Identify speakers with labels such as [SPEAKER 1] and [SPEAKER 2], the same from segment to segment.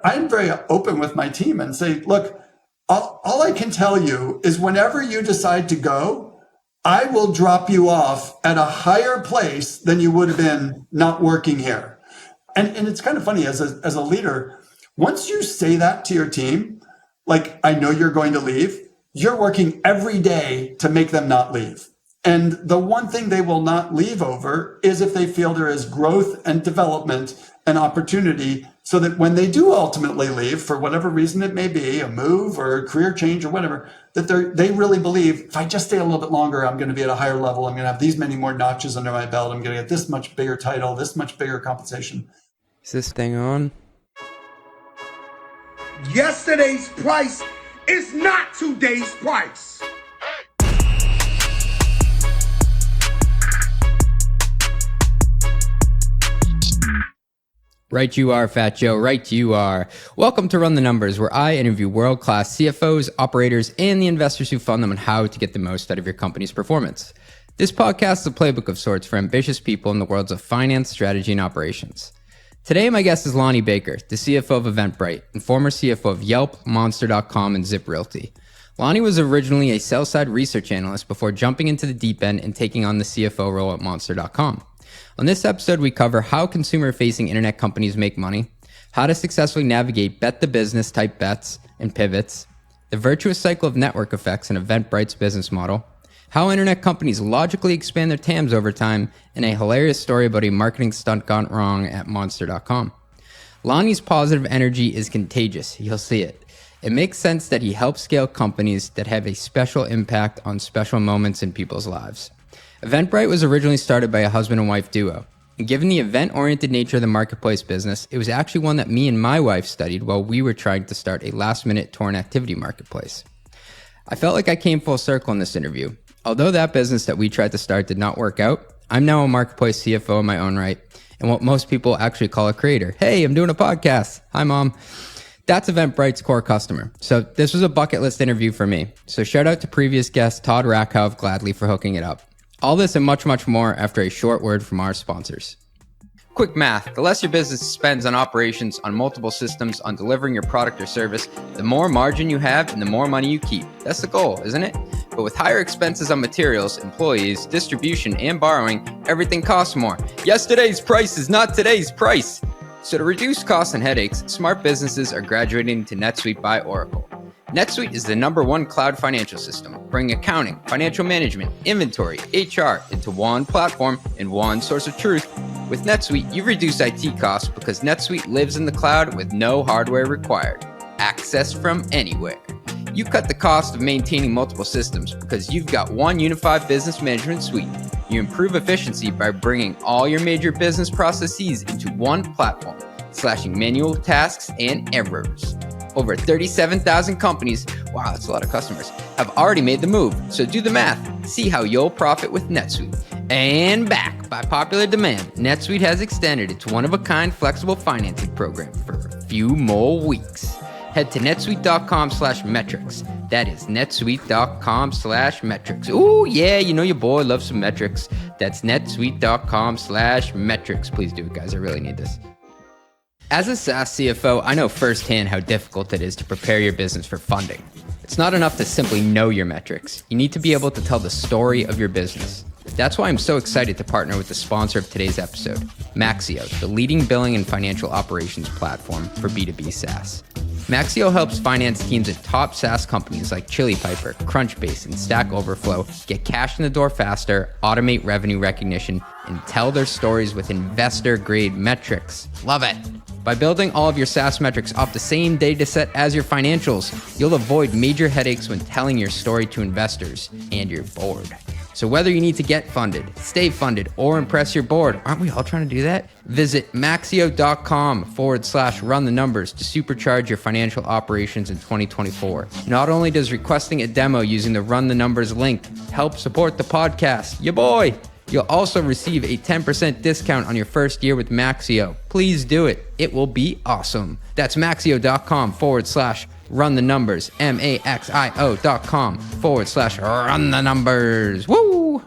[SPEAKER 1] I'm very open with my team and say, look, all I can tell you is whenever you decide to go, I will drop you off at a higher place than you would have been not working here. And it's kind of funny as a leader, once you say that to your team, like, I know you're going to leave, you're working every day to make them not leave. And the one thing they will not leave over is if they feel there is growth and development and opportunity, so that when they do ultimately leave, for whatever reason it may be, a move or a career change or whatever, that they really believe, if I just stay a little bit longer, I'm going to be at a higher level. I'm going to have these many more notches under my belt. I'm going to get this much bigger title, this much bigger compensation.
[SPEAKER 2] Is this thing on?
[SPEAKER 3] Yesterday's price is not today's price.
[SPEAKER 2] Right you are, Fat Joe. Right you are. Welcome to Run the Numbers, where I interview world-class CFOs, operators, and the investors who fund them on how to get the most out of your company's performance. This podcast is a playbook of sorts for ambitious people in the worlds of finance, strategy, and operations. Today, my guest is Lanny Baker, the CFO of Eventbrite and former CFO of Yelp, Monster.com, and ZipRealty. Lanny was originally a sell-side research analyst before jumping into the deep end and taking on the CFO role at Monster.com. On this episode, we cover how consumer-facing internet companies make money, how to successfully navigate bet-the-business type bets and pivots, the virtuous cycle of network effects in Eventbrite's business model, how internet companies logically expand their TAMs over time, and a hilarious story about a marketing stunt gone wrong at Monster.com. Lanny's positive energy is contagious. You'll see it. It makes sense that he helps scale companies that have a special impact on special moments in people's lives. Eventbrite was originally started by a husband and wife duo. And given the event-oriented nature of the marketplace business, it was actually one that me and my wife studied while we were trying to start a last-minute tour and activity marketplace. I felt like I came full circle in this interview. Although that business that we tried to start did not work out, I'm now a marketplace CFO in my own right, and what most people actually call a creator. Hey, I'm doing a podcast. Hi, Mom. That's Eventbrite's core customer. So this was a bucket list interview for me. So shout out to previous guest Todd Rakow of Gladly for hooking it up. All this and much, much more after a short word from our sponsors. Quick math, the less your business spends on operations, on multiple systems, on delivering your product or service, the more margin you have and the more money you keep. That's the goal, isn't it? But with higher expenses on materials, employees, distribution, and borrowing, everything costs more. Yesterday's price is not today's price. So to reduce costs and headaches, smart businesses are graduating to NetSuite by Oracle. NetSuite is the #1 cloud financial system, bringing accounting, financial management, inventory, HR into one platform and one source of truth. With NetSuite, you reduce IT costs because NetSuite lives in the cloud with no hardware required. Access from anywhere. You cut the cost of maintaining multiple systems because you've got one unified business management suite. You improve efficiency by bringing all your major business processes into one platform, slashing manual tasks and errors. Over 37,000 companies, wow, that's a lot of customers, have already made the move. So do the math. See how you'll profit with NetSuite. And back by popular demand, NetSuite has extended its one-of-a-kind flexible financing program for a few more weeks. Head to netsuite.com/metrics. That is netsuite.com/metrics. Ooh, yeah, you know your boy loves some metrics. That's netsuite.com/metrics. Please do it, guys. I really need this. As a SaaS CFO, I know firsthand how difficult it is to prepare your business for funding. It's not enough to simply know your metrics. You need to be able to tell the story of your business. That's why I'm so excited to partner with the sponsor of today's episode, Maxio, the leading billing and financial operations platform for B2B SaaS. Maxio helps finance teams at top SaaS companies like Chili Piper, Crunchbase, and Stack Overflow get cash in the door faster, automate revenue recognition, and tell their stories with investor-grade metrics. Love it! By building all of your SaaS metrics off the same data set as your financials, you'll avoid major headaches when telling your story to investors and your board. So whether you need to get funded, stay funded, or impress your board, aren't we all trying to do that? Visit maxio.com/run the numbers to supercharge your financial operations in 2024. Not only does requesting a demo using the Run the Numbers link help support the podcast, ya boy, you'll also receive a 10% discount on your first year with Maxio. Please do it. It will be awesome. That's maxio.com/run the numbers. maxio.com/run the numbers. Woo!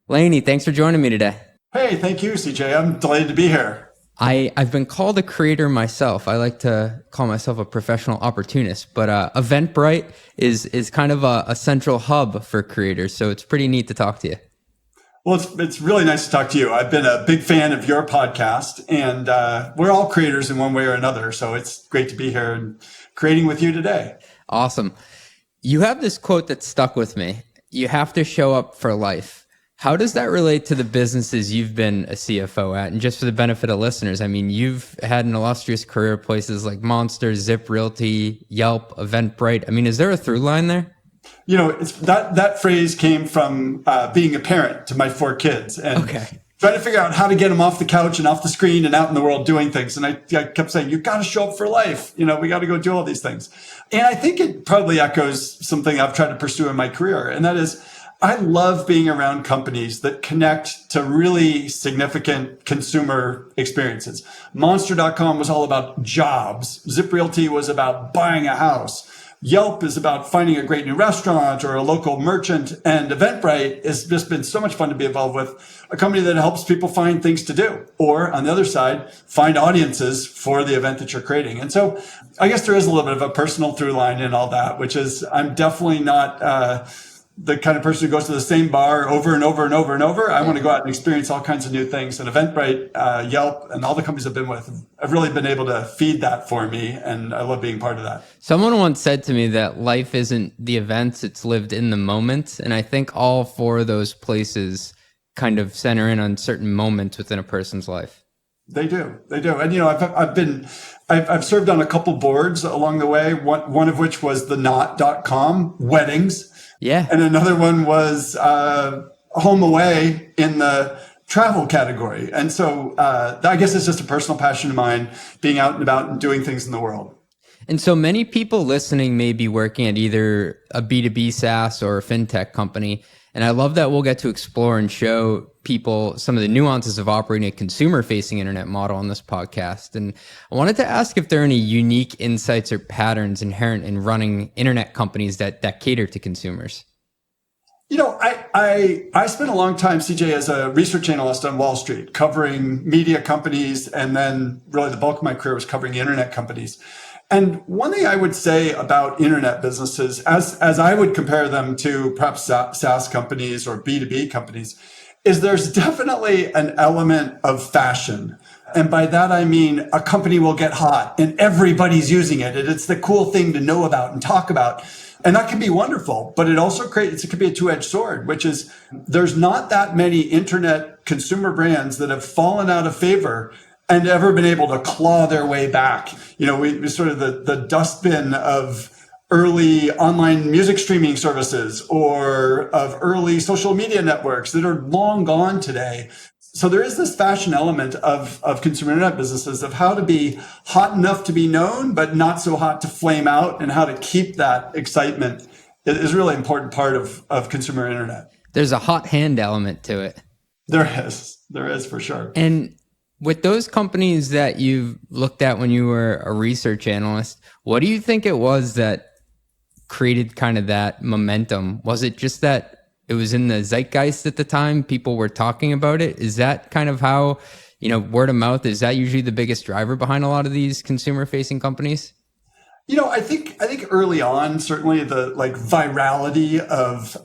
[SPEAKER 2] Lanny, thanks for joining me today.
[SPEAKER 1] Hey, thank you, CJ. I'm delighted to be here.
[SPEAKER 2] I've been called a creator myself. I like to call myself a professional opportunist, but Eventbrite is kind of a central hub for creators. So it's pretty neat to talk to you.
[SPEAKER 1] Well, it's really nice to talk to you. I've been a big fan of your podcast, and we're all creators in one way or another. So it's great to be here and creating with you today.
[SPEAKER 2] Awesome. You have this quote that stuck with me. You have to show up for life. How does that relate to the businesses you've been a CFO at? And just for the benefit of listeners, I mean, you've had an illustrious career at places like Monster, ZipRealty, Yelp, Eventbrite. I mean, is there a through line there?
[SPEAKER 1] You know, it's that phrase came from being a parent to my 4 kids and trying to figure out how to get them off the couch and off the screen and out in the world doing things. And I kept saying, you've got to show up for life. You know, we got to go do all these things. And I think it probably echoes something I've tried to pursue in my career. And that is, I love being around companies that connect to really significant consumer experiences. Monster.com was all about jobs. ZipRealty was about buying a house. Yelp is about finding a great new restaurant or a local merchant. And Eventbrite has just been so much fun to be involved with, a company that helps people find things to do. Or on the other side, find audiences for the event that you're creating. And so I guess there is a little bit of a personal through line in all that, which is I'm definitely not the kind of person who goes to the same bar over and over and over and over. I want to go out and experience all kinds of new things. And Eventbrite, Yelp, and all the companies I've been with have really been able to feed that for me. And I love being part of that.
[SPEAKER 2] Someone once said to me that life isn't the events, it's lived in the moment. And I think all 4 of those places kind of center in on certain moments within a person's life.
[SPEAKER 1] They do. And, you know, I've served on a couple boards along the way, one of which was the not.com weddings.
[SPEAKER 2] Yeah.
[SPEAKER 1] And another one was home away in the travel category. And so I guess it's just a personal passion of mine, being out and about and doing things in the world.
[SPEAKER 2] And so many people listening may be working at either a B2B SaaS or a fintech company. And I love that we'll get to explore and show people some of the nuances of operating a consumer-facing internet model on this podcast. And I wanted to ask if there are any unique insights or patterns inherent in running internet companies that cater to consumers.
[SPEAKER 1] You know, I spent a long time, CJ, as a research analyst on Wall Street, covering media companies, and then really the bulk of my career was covering internet companies. And one thing I would say about internet businesses, as I would compare them to perhaps SaaS companies or B2B companies, is there's definitely an element of fashion. And by that, I mean, a company will get hot and everybody's using it. And it's the cool thing to know about and talk about. And that can be wonderful, but it could be a two-edged sword, which is there's not that many internet consumer brands that have fallen out of favor and ever been able to claw their way back. You know, we sort of the dustbin of early online music streaming services or of early social media networks that are long gone today. So there is this fashion element of consumer internet businesses of how to be hot enough to be known, but not so hot to flame out, and how to keep that excitement is a really important part of consumer internet.
[SPEAKER 2] There's a hot hand element to it.
[SPEAKER 1] There is for sure.
[SPEAKER 2] And with those companies that you've looked at when you were a research analyst, what do you think it was that created kind of that momentum? Was it just that it was in the zeitgeist at the time? People were talking about it. Is that kind of how, word of mouth, is that usually the biggest driver behind a lot of these consumer facing companies?
[SPEAKER 1] I think early on, certainly the virality of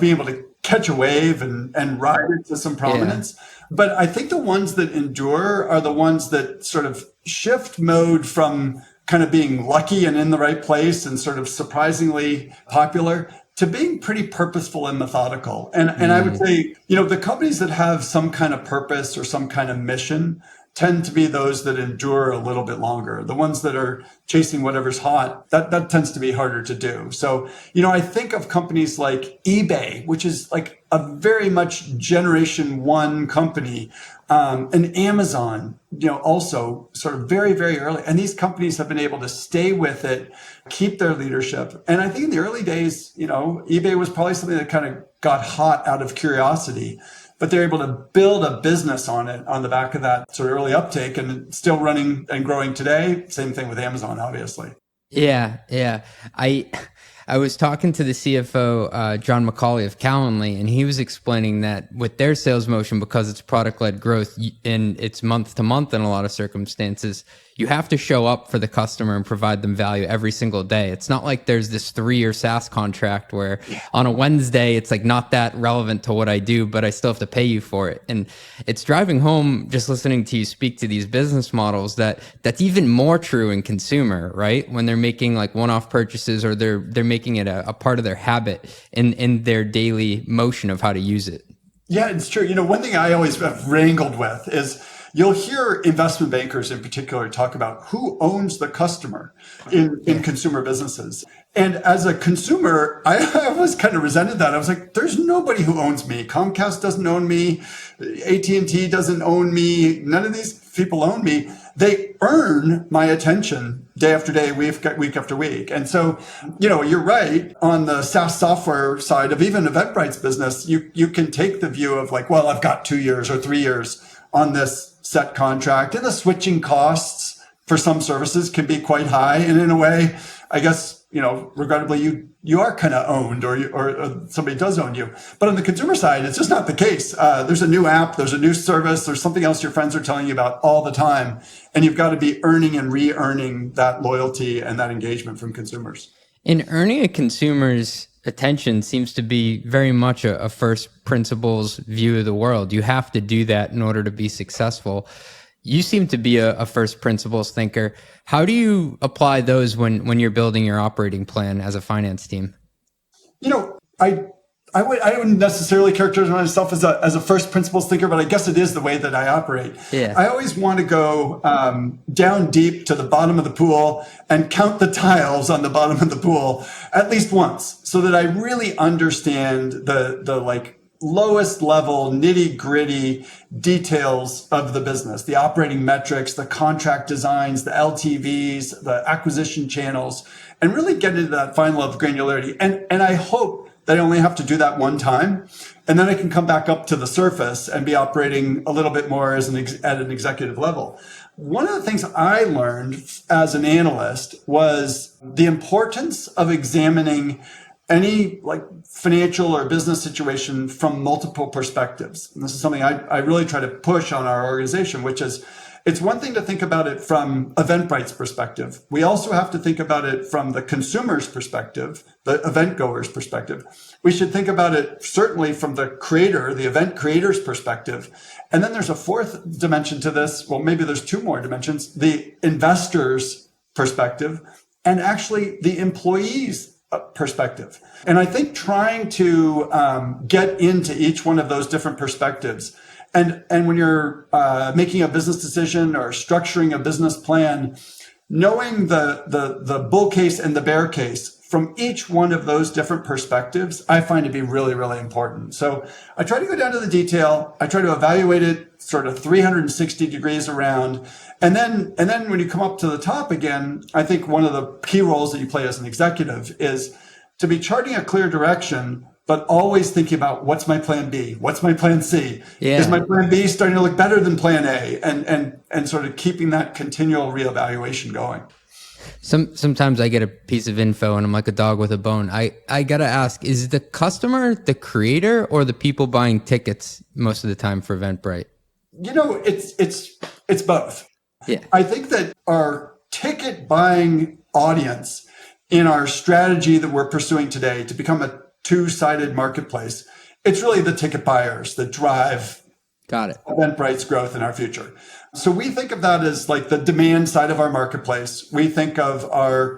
[SPEAKER 1] being able to catch a wave and ride it to some prominence. Yeah. But I think the ones that endure are the ones that sort of shift mode from kind of being lucky and in the right place and sort of surprisingly popular to being pretty purposeful and methodical. And I would say, the companies that have some kind of purpose or some kind of mission tend to be those that endure a little bit longer. The ones that are chasing whatever's hot, that tends to be harder to do. So, I think of companies like eBay, which is like a very much generation one company, and Amazon, also sort of very, very early. And these companies have been able to stay with it, keep their leadership. And I think in the early days, eBay was probably something that kind of got hot out of curiosity, but they're able to build a business on it on the back of that sort of early uptake, and it's still running and growing today. Same thing with Amazon, obviously.
[SPEAKER 2] Yeah. I was talking to the CFO, John McCauley of Calendly, and he was explaining that with their sales motion, because it's product-led growth and it's month to month in a lot of circumstances, you have to show up for the customer and provide them value every single day. It's not like there's this 3-year SaaS contract where on a Wednesday, it's like not that relevant to what I do, but I still have to pay you for it. And it's driving home, just listening to you speak to these business models, that's even more true in consumer, right? When they're making like one-off purchases, or they're making it a part of their habit in their daily motion of how to use it.
[SPEAKER 1] Yeah, it's true. One thing I always have wrangled with is you'll hear investment bankers in particular talk about who owns the customer in consumer businesses. And as a consumer, I always kind of resented that. I was like, there's nobody who owns me. Comcast doesn't own me. AT&T doesn't own me. None of these people own me. They earn my attention day after day, week after week. And so, you're right. On the SaaS software side of even Eventbrite's business, you can take the view of like, well, I've got 2 years or 3 years on this set contract, and the switching costs for some services can be quite high. And in a way, I guess, regrettably, you are kind of owned, or somebody does own you. But on the consumer side, it's just not the case. There's a new app, there's a new service, there's something else your friends are telling you about all the time. And you've got to be earning and re-earning that loyalty and that engagement from consumers.
[SPEAKER 2] And earning a consumer's attention seems to be very much a first principles view of the world. You have to do that in order to be successful. You seem to be a first principles thinker. How do you apply those when you're building your operating plan as a finance team?
[SPEAKER 1] I wouldn't necessarily characterize myself as a first principles thinker, but I guess it is the way that I operate.
[SPEAKER 2] Yeah.
[SPEAKER 1] I always want to go down deep to the bottom of the pool and count the tiles on the bottom of the pool at least once, so that I really understand the like lowest level nitty gritty details of the business, the operating metrics, the contract designs, the LTVs, the acquisition channels, and really get into that fine level of granularity. And I hope that I only have to do that one time, and then I can come back up to the surface and be operating a little bit more at an executive level. One of the things I learned as an analyst was the importance of examining any like financial or business situation from multiple perspectives. And this is something I really try to push on our organization, which is, it's one thing to think about it from Eventbrite's perspective. We also have to think about it from the consumer's perspective, the event goer's perspective. We should think about it certainly from the creator, the event creator's perspective. And then there's a fourth dimension to this. Well, maybe there's two more dimensions: the investor's perspective and actually the employee's perspective. And I think trying to get into each one of those different perspectives, and when you're making a business decision or structuring a business plan, knowing the bull case and the bear case from each one of those different perspectives, I find to be really, really important. So I try to go down to the detail. I try to evaluate it sort of 360 degrees around. And then when you come up to the top again, I think one of the key roles that you play as an executive is to be charting a clear direction, but always thinking about what's my plan B? What's my plan C?
[SPEAKER 2] Yeah.
[SPEAKER 1] Is my plan B starting to look better than plan A? And sort of keeping that continual reevaluation going.
[SPEAKER 2] Sometimes I get a piece of info and I'm like a dog with a bone. I got to ask, is the customer the creator or the people buying tickets most of the time for Eventbrite?
[SPEAKER 1] It's both.
[SPEAKER 2] Yeah.
[SPEAKER 1] I think that our ticket buying audience in our strategy that we're pursuing today to become a two-sided marketplace, it's really the ticket buyers that drive
[SPEAKER 2] Got it.
[SPEAKER 1] Eventbrite's growth in our future. So we think of that as like the demand side of our marketplace. We think of our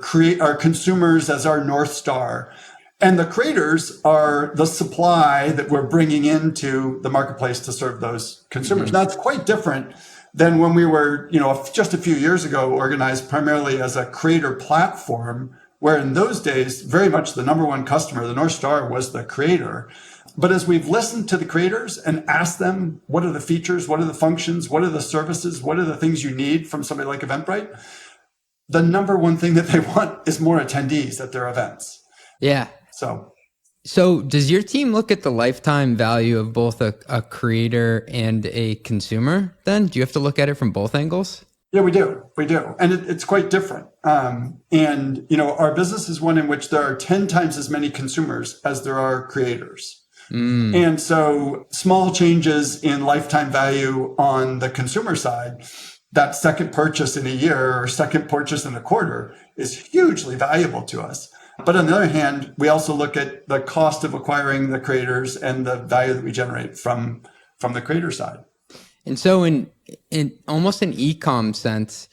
[SPEAKER 1] consumers as our North Star. And the creators are the supply that we're bringing into the marketplace to serve those consumers. Now, it's quite different than when we were, just a few years ago, organized primarily as a creator platform, where in those days, very much the number one customer, the North Star, was the creator. But as we've listened to the creators and asked them, what are the features, what are the functions, what are the services, what are the things you need from somebody like Eventbrite? The number one thing that they want is more attendees at their events.
[SPEAKER 2] Yeah. So does your team look at the lifetime value of both a creator and a consumer then? Do you have to look at it from both angles?
[SPEAKER 1] Yeah, we do. We do. And it's quite different. And, our business is one in which there are 10 times as many consumers as there are creators. And so small changes in lifetime value on the consumer side, that second purchase in a year or second purchase in a quarter is hugely valuable to us. But on the other hand, we also look at the cost of acquiring the creators and the value that we generate from the creator side.
[SPEAKER 2] And so in almost an e-com sense,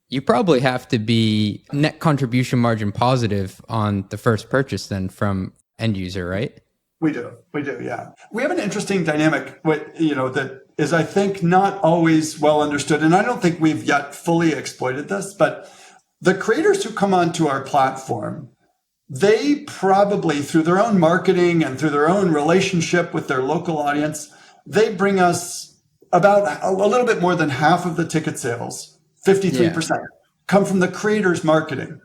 [SPEAKER 2] you probably have to be net contribution margin positive on the first purchase then from end user, right?
[SPEAKER 1] We do, yeah. We have an interesting dynamic, that is, I think, not always well understood. And I don't think we've yet fully exploited this, but the creators who come onto our platform, they probably, through their own marketing and through their own relationship with their local audience, they bring us about a little bit more than half of the ticket sales, 53%, come from the creators' marketing.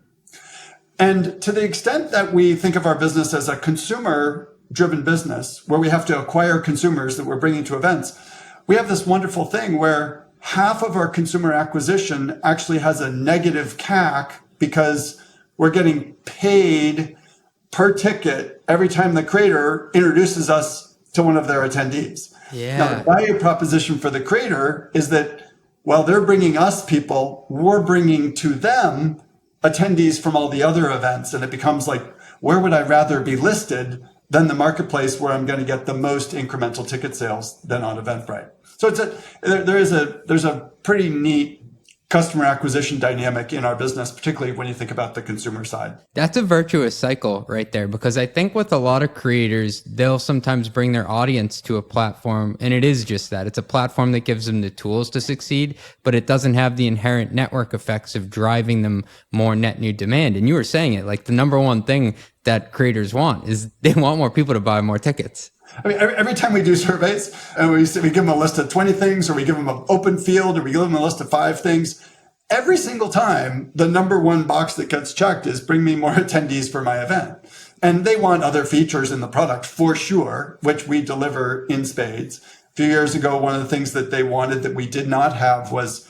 [SPEAKER 1] And to the extent that we think of our business as a consumer-driven business, where we have to acquire consumers that we're bringing to events, we have this wonderful thing where half of our consumer acquisition actually has a negative CAC because we're getting paid per ticket every time the creator introduces us to one of their attendees.
[SPEAKER 2] Yeah.
[SPEAKER 1] Now, the value proposition for the creator is that while they're bringing us people, we're bringing to them attendees from all the other events. And it becomes like, where would I rather be listed than the marketplace where I'm going to get the most incremental ticket sales than on Eventbrite? So there's a pretty neat customer acquisition dynamic in our business, particularly when you think about the consumer side.
[SPEAKER 2] That's a virtuous cycle right there, because I think with a lot of creators, they'll sometimes bring their audience to a platform, and it is just that. It's a platform that gives them the tools to succeed, but it doesn't have the inherent network effects of driving them more net new demand. And you were saying it, like the number one thing that creators want is they want more people to buy more tickets.
[SPEAKER 1] I mean, every time we do surveys and we give them a list of 20 things, or we give them an open field, or we give them a list of 5 things, every single time the number one box that gets checked is bring me more attendees for my event. And they want other features in the product for sure, which we deliver in spades. A few years ago, one of the things that they wanted that we did not have was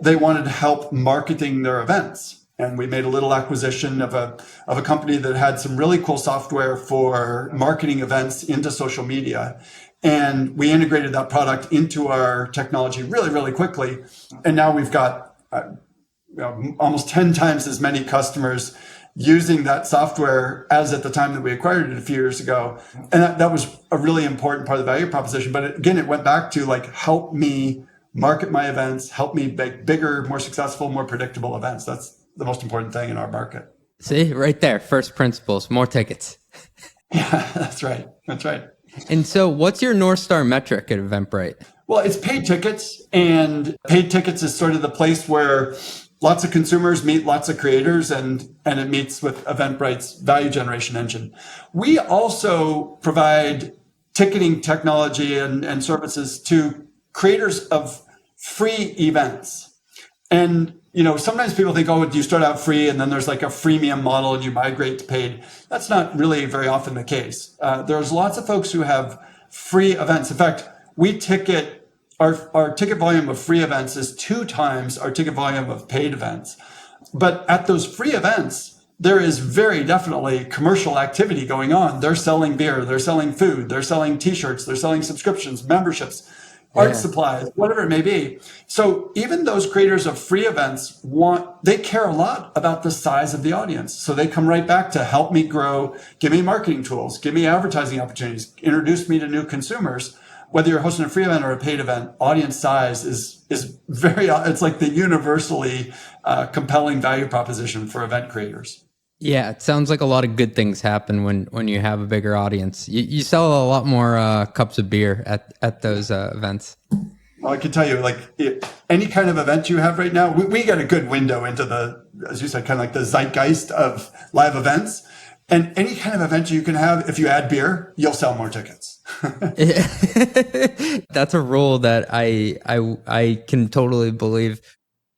[SPEAKER 1] they wanted help marketing their events. And we made a little acquisition of a company that had some really cool software for marketing events into social media. And we integrated that product into our technology really, really quickly. And now we've got almost 10 times as many customers using that software as at the time that we acquired it a few years ago. And that was a really important part of the value proposition. But again, it went back to help me market my events, help me make bigger, more successful, more predictable events. That's the most important thing in our market.
[SPEAKER 2] See, right there, first principles, more tickets.
[SPEAKER 1] Yeah, that's right. That's right.
[SPEAKER 2] And so what's your North Star metric at Eventbrite?
[SPEAKER 1] Well, it's paid tickets, and paid tickets is sort of the place where lots of consumers meet lots of creators, and it meets with Eventbrite's value generation engine. We also provide ticketing technology and services to creators of free events. And sometimes people think, do you start out free and then there's like a freemium model and you migrate to paid? That's not really very often the case. There's lots of folks who have free events. In fact, we ticket, our ticket volume of free events is 2 times our ticket volume of paid events. But at those free events, there is very definitely commercial activity going on. They're selling beer, they're selling food, they're selling t-shirts, they're selling subscriptions, memberships, art supplies, whatever it may be. So even those creators of free events they care a lot about the size of the audience. So they come right back to help me grow, give me marketing tools, give me advertising opportunities, introduce me to new consumers. Whether you're hosting a free event or a paid event, audience size is it's like the universally compelling value proposition for event creators.
[SPEAKER 2] Yeah, it sounds like a lot of good things happen when you have a bigger audience. You sell a lot more cups of beer at those events.
[SPEAKER 1] Well, I can tell you, any kind of event you have right now, we get a good window into the, as you said, kind of like the zeitgeist of live events. And any kind of event you can have, if you add beer, you'll sell more tickets.
[SPEAKER 2] That's a rule that I can totally believe.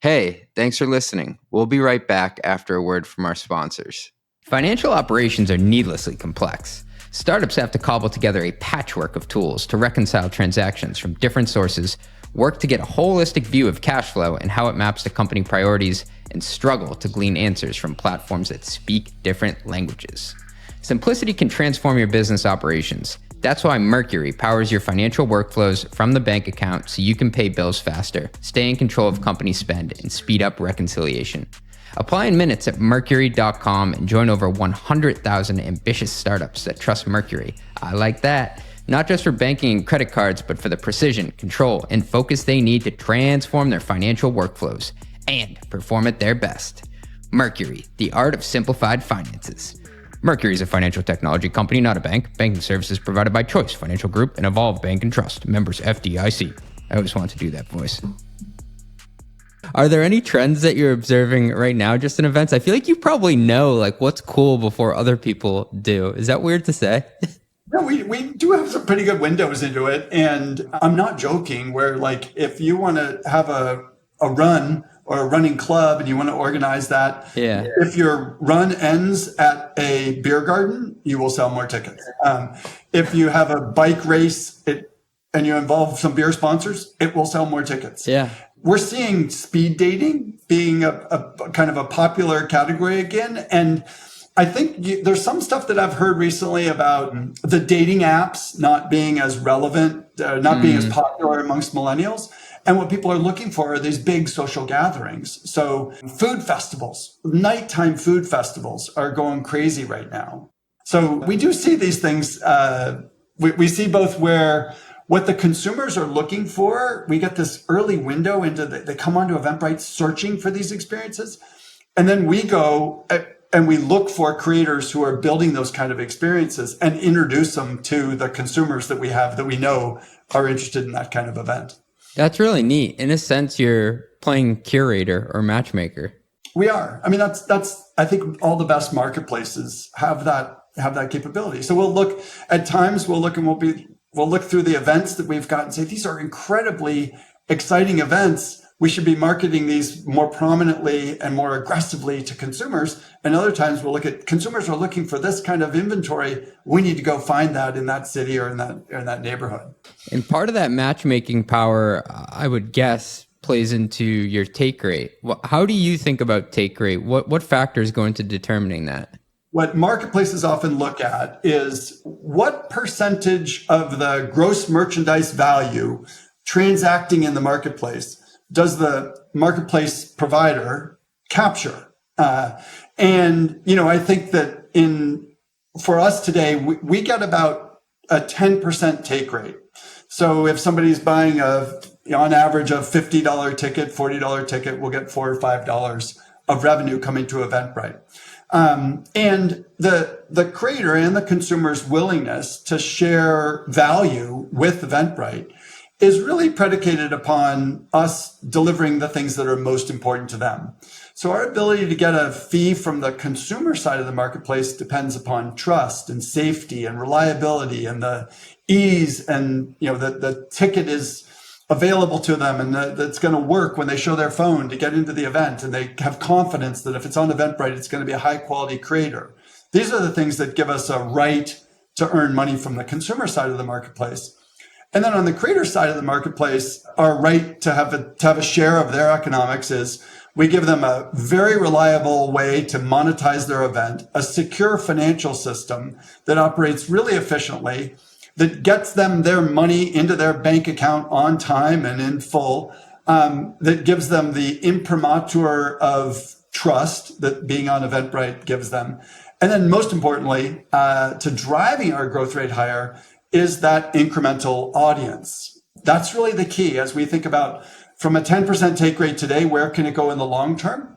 [SPEAKER 2] Hey, thanks for listening. We'll be right back after a word from our sponsors. Financial operations are needlessly complex. Startups have to cobble together a patchwork of tools to reconcile transactions from different sources work to get a holistic view of cash flow and how it maps to company priorities, and struggle to glean answers from platforms that speak different languages. Simplicity can transform your business operations. That's why Mercury powers your financial workflows from the bank account so you can pay bills faster, stay in control of company spend, and speed up reconciliation. Apply in minutes at mercury.com and join over 100,000 ambitious startups that trust Mercury. I like that. Not just for banking and credit cards, but for the precision, control, and focus they need to transform their financial workflows and perform at their best. Mercury, the art of simplified finances. Mercury is a financial technology company, not a bank. Banking services provided by Choice Financial Group and Evolve Bank and Trust. Members FDIC. I always want to do that voice. Are there any trends that you're observing right now just in events? I feel like you probably know like what's cool before other people do. Is that weird to say?
[SPEAKER 1] No, we do have some pretty good windows into it. And I'm not joking where like if you want to have a run or a running club and you want to organize that, if your run ends at a beer garden, you will sell more tickets. If you have a bike race and you involve some beer sponsors, it will sell more tickets.
[SPEAKER 2] Yeah.
[SPEAKER 1] We're seeing speed dating being a kind of a popular category again. And I think there's some stuff that I've heard recently about the dating apps not being as relevant, not being as popular amongst millennials. And what people are looking for are these big social gatherings. So food festivals, nighttime food festivals are going crazy right now. So we do see these things. We see both where what the consumers are looking for, we get this early window into they come onto Eventbrite searching for these experiences. And then we go and we look for creators who are building those kind of experiences and introduce them to the consumers that we have that we know are interested in that kind of event.
[SPEAKER 2] That's really neat. In a sense, you're playing curator or matchmaker.
[SPEAKER 1] We are. I mean, that's. I think all the best marketplaces have that capability. So we'll look at times. We'll look through the events that we've got and say these are incredibly exciting events. We should be marketing these more prominently and more aggressively to consumers. And other times we'll look at consumers are looking for this kind of inventory. We need to go find that in that city or in that neighborhood.
[SPEAKER 2] And part of that matchmaking power, I would guess, plays into your take rate. How do you think about take rate? What factors go into determining that?
[SPEAKER 1] What marketplaces often look at is what percentage of the gross merchandise value transacting in the marketplace does the marketplace provider capture? And, I think that for us today, we get about a 10% take rate. So if somebody's buying on average a $50 ticket, $40 ticket, we'll get $4 or $5 of revenue coming to Eventbrite. And the creator and the consumer's willingness to share value with Eventbrite is really predicated upon us delivering the things that are most important to them. So our ability to get a fee from the consumer side of the marketplace depends upon trust and safety and reliability and the ease and, the ticket is available to them and that's going to work when they show their phone to get into the event and they have confidence that if it's on Eventbrite, it's going to be a high quality creator. These are the things that give us a right to earn money from the consumer side of the marketplace. And then on the creator side of the marketplace, our right to have a share of their economics is we give them a very reliable way to monetize their event, a secure financial system that operates really efficiently, that gets them their money into their bank account on time and in full, that gives them the imprimatur of trust that being on Eventbrite gives them. And then most importantly, to driving our growth rate higher is that incremental audience. That's really the key as we think about from a 10% take rate today, where can it go in the long term?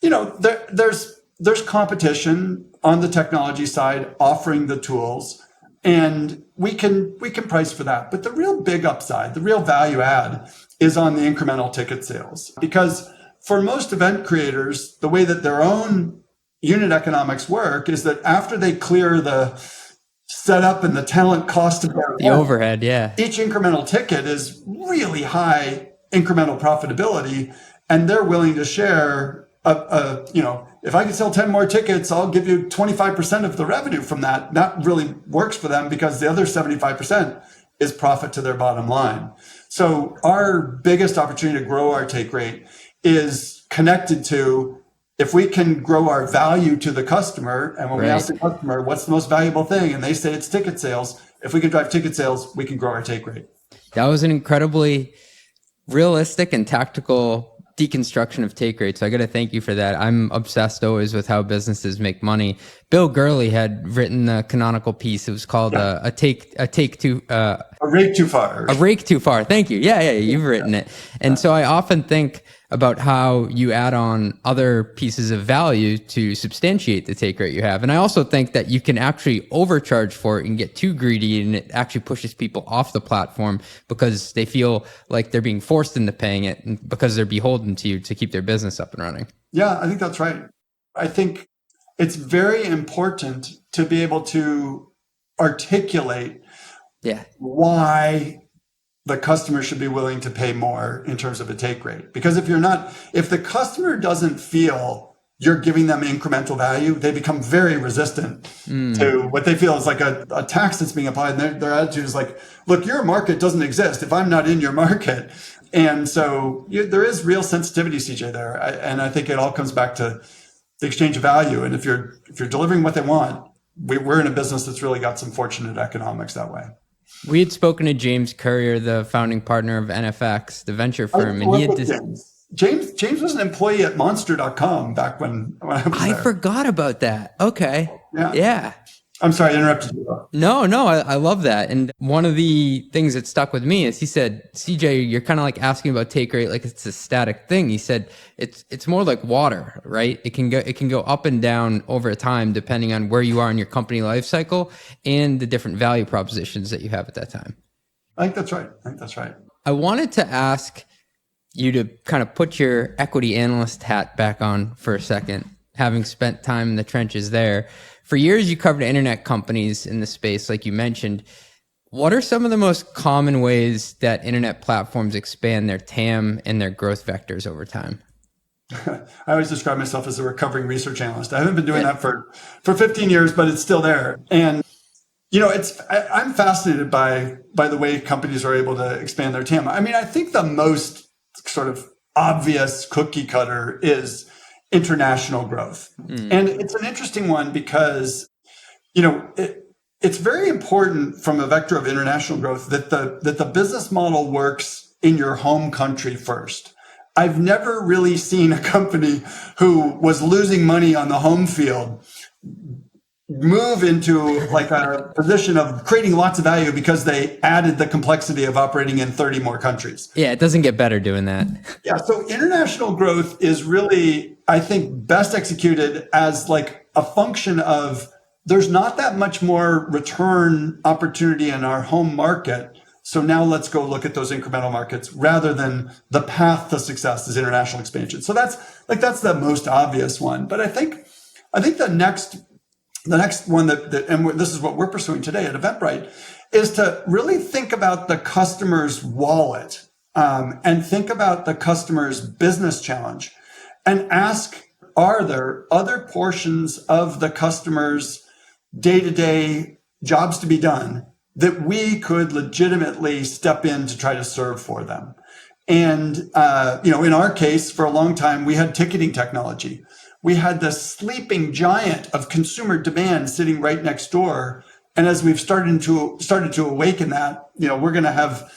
[SPEAKER 1] There's competition on the technology side offering the tools, and we can price for that. But the real big upside, the real value add is on the incremental ticket sales. Because for most event creators, the way that their own unit economics work is that after they clear the setup and the talent cost of their
[SPEAKER 2] overhead,
[SPEAKER 1] each incremental ticket is really high incremental profitability, and they're willing to share if I can sell 10 more tickets, I'll give you 25% of the revenue from that. That really works for them because the other 75% is profit to their bottom line. So our biggest opportunity to grow our take rate is connected to if we can grow our value to the customer. And when we ask the customer, what's the most valuable thing? And they say it's ticket sales. If we can drive ticket sales, we can grow our take rate.
[SPEAKER 2] That was an incredibly realistic and tactical deconstruction of take rate. So I got to thank you for that. I'm obsessed always with how businesses make money. Bill Gurley had written a canonical piece. It was called a rake too far. A rake too far. Thank you. Yeah, you've written it. And so I often think about how you add on other pieces of value to substantiate the take rate you have. And I also think that you can actually overcharge for it and get too greedy, and it actually pushes people off the platform because they feel like they're being forced into paying it and because they're beholden to you to keep their business up and running.
[SPEAKER 1] Yeah, I think that's right. I think it's very important to be able to articulate why the customer should be willing to pay more in terms of a take rate. Because if the customer doesn't feel you're giving them incremental value, they become very resistant to what they feel is like a tax that's being applied. And their attitude is like, look, your market doesn't exist if I'm not in your market. And so there is real sensitivity, CJ, there. And I think it all comes back to the exchange of value. And if you're delivering what they want, we're in a business that's really got some fortunate economics that way.
[SPEAKER 2] We had spoken to James Currier, the founding partner of NFX, the venture firm, and he had
[SPEAKER 1] James was an employee at monster.com back when I was there.
[SPEAKER 2] I forgot about that. Okay. Yeah.
[SPEAKER 1] I'm sorry, I interrupted you.
[SPEAKER 2] No, I love that. And one of the things that stuck with me is he said, CJ, you're kind of like asking about take rate like it's a static thing. He said it's more like water, right? It can go up and down over time depending on where you are in your company life cycle and the different value propositions that you have at that time.
[SPEAKER 1] I think that's right.
[SPEAKER 2] I wanted to ask you to kind of put your equity analyst hat back on for a second, having spent time in the trenches there. For years, you covered internet companies in the space, like you mentioned. What are some of the most common ways that internet platforms expand their TAM and their growth vectors over time?
[SPEAKER 1] I always describe myself as a recovering research analyst. I haven't been doing that for 15 years, but it's still there. And I'm fascinated by the way companies are able to expand their TAM. I mean, I think the most sort of obvious cookie cutter is international growth. And it's an interesting one because, it's very important from a vector of international growth that the business model works in your home country first. I've never really seen a company who was losing money on the home field move into like a position of creating lots of value because they added the complexity of operating in 30 more countries.
[SPEAKER 2] Yeah, it doesn't get better doing that.
[SPEAKER 1] Yeah, so international growth is really, I think, best executed as like a function of there's not that much more return opportunity in our home market. So now let's go look at those incremental markets rather than the path to success is international expansion. So that's the most obvious one. But I think the next one that and this is what we're pursuing today at Eventbrite, is to really think about the customer's wallet and think about the customer's business challenge and ask, are there other portions of the customer's day-to-day jobs to be done that we could legitimately step in to try to serve for them? And, in our case, for a long time, we had ticketing technology. We had the sleeping giant of consumer demand sitting right next door. And as we've started to awaken that, we're going to have,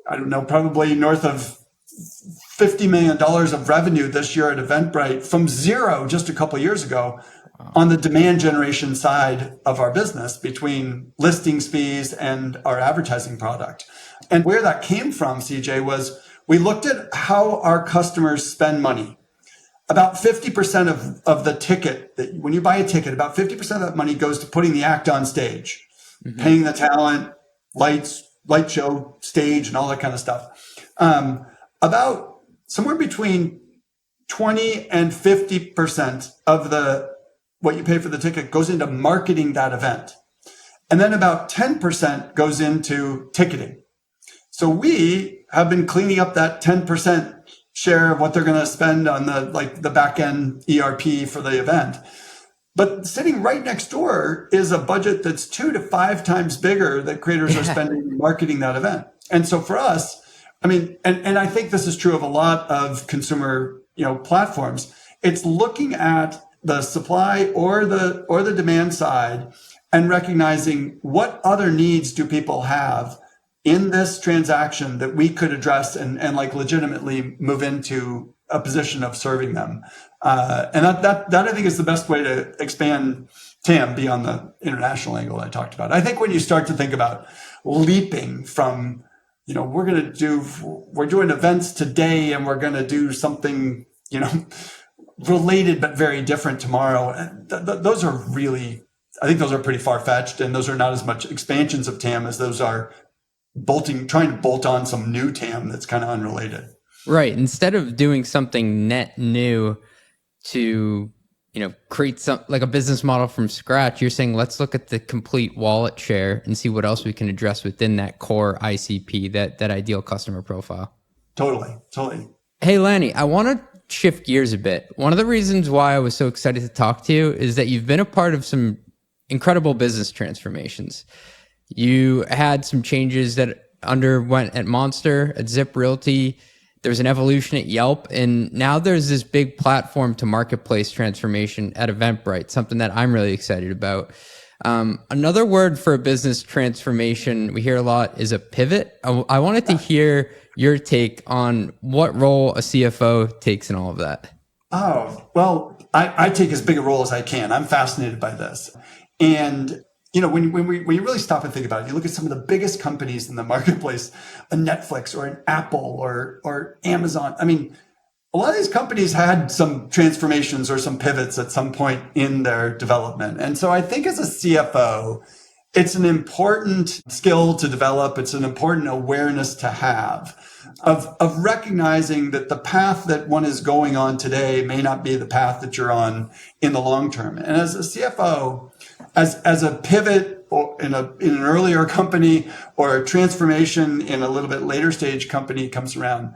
[SPEAKER 1] probably north of $50 million of revenue this year at Eventbrite from zero just a couple of years ago on the demand generation side of our business between listings fees and our advertising product. And where that came from, CJ, was we looked at how our customers spend money. About 50% of the ticket, when you buy a ticket, about 50% of that money goes to putting the act on stage, paying the talent, lights, light show, stage, and all that kind of stuff. About somewhere between 20 and 50% of what you pay for the ticket goes into marketing that event. And then about 10% goes into ticketing. So we have been cleaning up that 10% share of what they're going to spend on the back end ERP for the event. But sitting right next door is a budget that's 2 to 5 times bigger that creators are spending marketing that event. And so for us, I mean, and I think this is true of a lot of consumer, platforms. It's looking at the supply or the demand side and recognizing what other needs do people have in this transaction that we could address and like legitimately move into a position of serving them. And that I think is the best way to expand TAM beyond the international angle that I talked about. I think when you start to think about leaping from, we're doing events today and we're going to do something, related but very different tomorrow. Those are really, I think those are pretty far-fetched, and those are not as much expansions of TAM as those are trying to bolt on some new TAM that's kind of unrelated.
[SPEAKER 2] Right. Instead of doing something net new to, create some like a business model from scratch, you're saying, let's look at the complete wallet share and see what else we can address within that core ICP, that ideal customer profile.
[SPEAKER 1] Totally.
[SPEAKER 2] Hey, Lanny, I want to shift gears a bit. One of the reasons why I was so excited to talk to you is that you've been a part of some incredible business transformations. You had some changes that underwent at Monster, at ZipRealty. There was an evolution at Yelp, and now there's this big platform to marketplace transformation at Eventbrite, something that I'm really excited about. Another word for a business transformation we hear a lot is a pivot. I wanted to hear your take on what role a CFO takes in all of that.
[SPEAKER 1] Oh, well, I take as big a role as I can. I'm fascinated by this. And when you really stop and think about it, you look at some of the biggest companies in the marketplace, a Netflix or an Apple or Amazon. I mean, a lot of these companies had some transformations or some pivots at some point in their development. And so I think as a CFO, it's an important skill to develop. It's an important awareness to have of recognizing that the path that one is going on today may not be the path that you're on in the long term. And as a CFO, as a pivot or in an earlier company or a transformation in a little bit later stage company comes around,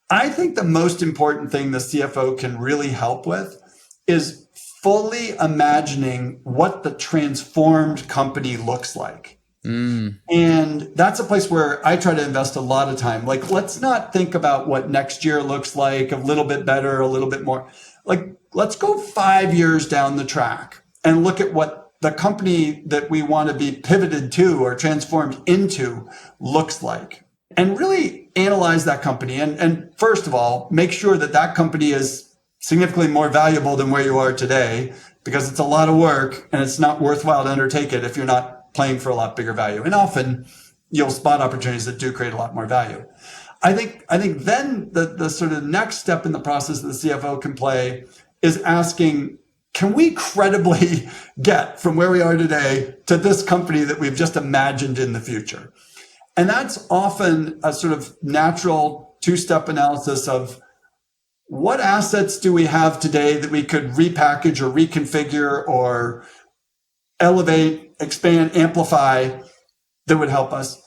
[SPEAKER 1] I think the most important thing the CFO can really help with is fully imagining what the transformed company looks like. And that's a place where I try to invest a lot of time. Like, let's not think about what next year looks like, a little bit better, a little bit more. Like, let's go 5 years down the track and look at what the company that we want to be pivoted to or transformed into looks like, and really analyze that company. And first of all, make sure that that company is significantly more valuable than where you are today, because it's a lot of work and it's not worthwhile to undertake it if you're not playing for a lot bigger value. And often you'll spot opportunities that do create a lot more value. I think then the sort of next step in the process that the CFO can play is asking, can we credibly get from where we are today to this company that we've just imagined in the future? And that's often a sort of natural two-step analysis of what assets do we have today that we could repackage or reconfigure or elevate, expand, amplify that would help us.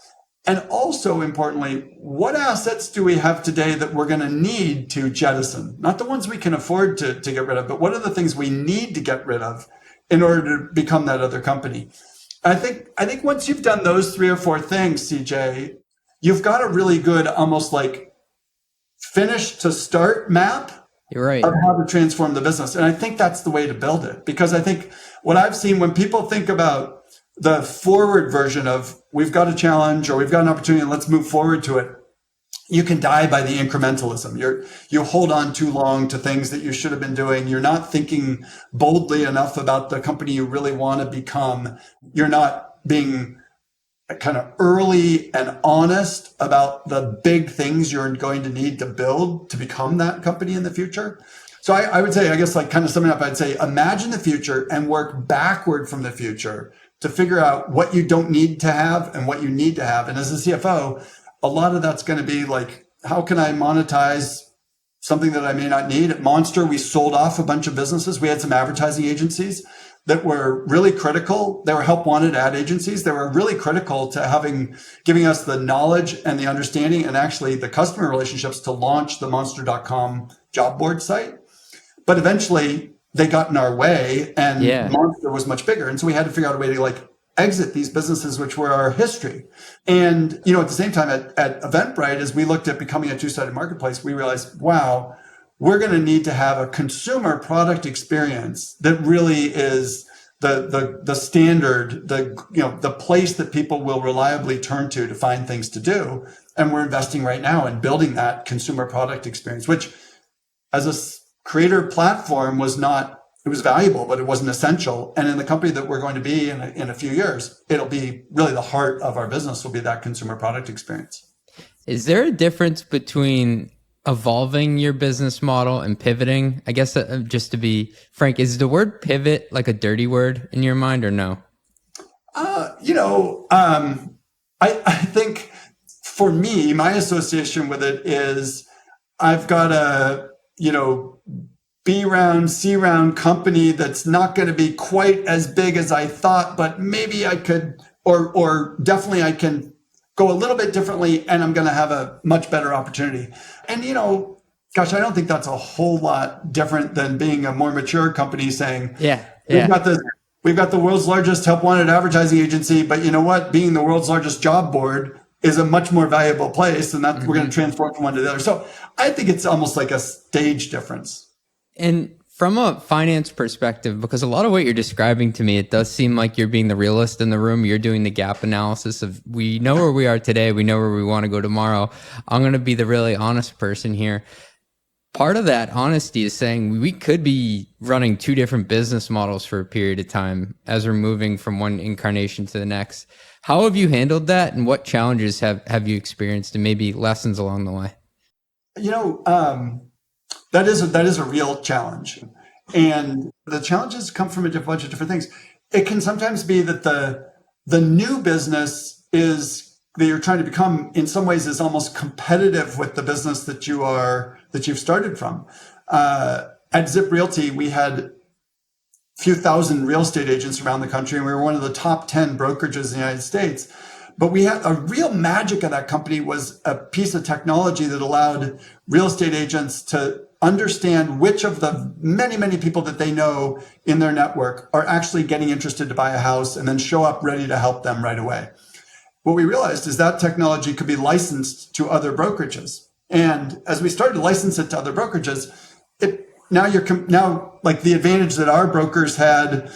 [SPEAKER 1] And also importantly, what assets do we have today that we're going to need to jettison? Not the ones we can afford to get rid of, but what are the things we need to get rid of in order to become that other company? I think once you've done those 3 or 4 things, CJ, you've got a really good, almost like finish to start map.
[SPEAKER 2] You're right.
[SPEAKER 1] Of how to transform the business. And I think that's the way to build it, because I think what I've seen when people think about the forward version of we've got a challenge or we've got an opportunity and let's move forward to it, you can die by the incrementalism. You hold on too long to things that you should have been doing. You're not thinking boldly enough about the company you really want to become. You're not being kind of early and honest about the big things you're going to need to build to become that company in the future. So I would say, I guess, like kind of summing up, I'd say imagine the future and work backward from the future to figure out what you don't need to have and what you need to have. And as a CFO, a lot of that's going to be like, how can I monetize something that I may not need? At Monster, we sold off a bunch of businesses. We had some advertising agencies that were really critical. They were help wanted ad agencies. They were really critical to giving us the knowledge and the understanding and actually the customer relationships to launch the monster.com job board site. But eventually they got in our way and Monster was much bigger. And so we had to figure out a way to like exit these businesses, which were our history. And, you know, at the same time at Eventbrite, as we looked at becoming a two-sided marketplace, we realized, wow, we're going to need to have a consumer product experience that really is the standard, the place that people will reliably turn to find things to do. And we're investing right now in building that consumer product experience, which as a creator platform was valuable, but it wasn't essential. And in the company that we're going to be in a few years, it'll be really the heart of our business will be that consumer product experience.
[SPEAKER 2] Is there a difference between evolving your business model and pivoting? I guess just to be frank, is the word pivot like a dirty word in your mind or no?
[SPEAKER 1] I think for me, my association with it is I've got a, B round, C round company that's not going to be quite as big as I thought, but maybe I could, or definitely I can go a little bit differently and I'm going to have a much better opportunity. And, gosh, I don't think that's a whole lot different than being a more mature company saying, we've got the world's largest help wanted advertising agency, but you know what? Being the world's largest job board is a much more valuable place, and that we're going to transform from one to the other. So I think it's almost like a stage difference.
[SPEAKER 2] And from a finance perspective, because a lot of what you're describing to me, it does seem like you're being the realist in the room. You're doing the gap analysis of, we know where we are today. We know where we want to go tomorrow. I'm going to be the really honest person here. Part of that honesty is saying we could be running two different business models for a period of time as we're moving from one incarnation to the next. How have you handled that, and what challenges have you experienced, and maybe lessons along the way?
[SPEAKER 1] That is a real challenge. And the challenges come from a bunch of different things. It can sometimes be that the new business that you're trying to become in some ways is almost competitive with the business that you've started from. At ZipRealty, we had a few thousand real estate agents around the country, and we were one of the top 10 brokerages in the United States. But we had a real magic of that company was a piece of technology that allowed real estate agents to understand which of the many, many people that they know in their network are actually getting interested to buy a house and then show up ready to help them right away. What we realized is that technology could be licensed to other brokerages. And as we started to license it to other brokerages, now like the advantage that our brokers had,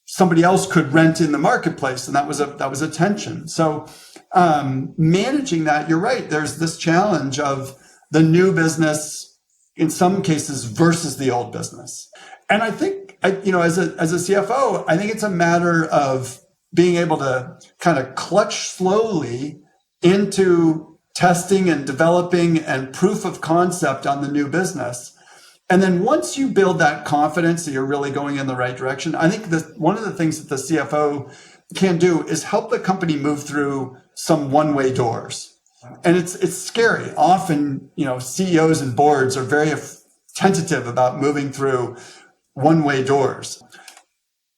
[SPEAKER 1] somebody else could rent in the marketplace, and that was a tension. So managing that, you're right. There's this challenge of the new business in some cases versus the old business. And I think, as a CFO, I think it's a matter of being able to kind of clutch slowly into testing and developing and proof of concept on the new business. And then once you build that confidence that you're really going in the right direction, I think one of the things that the CFO can do is help the company move through some one-way doors. And it's scary. Often, CEOs and boards are very tentative about moving through one-way doors.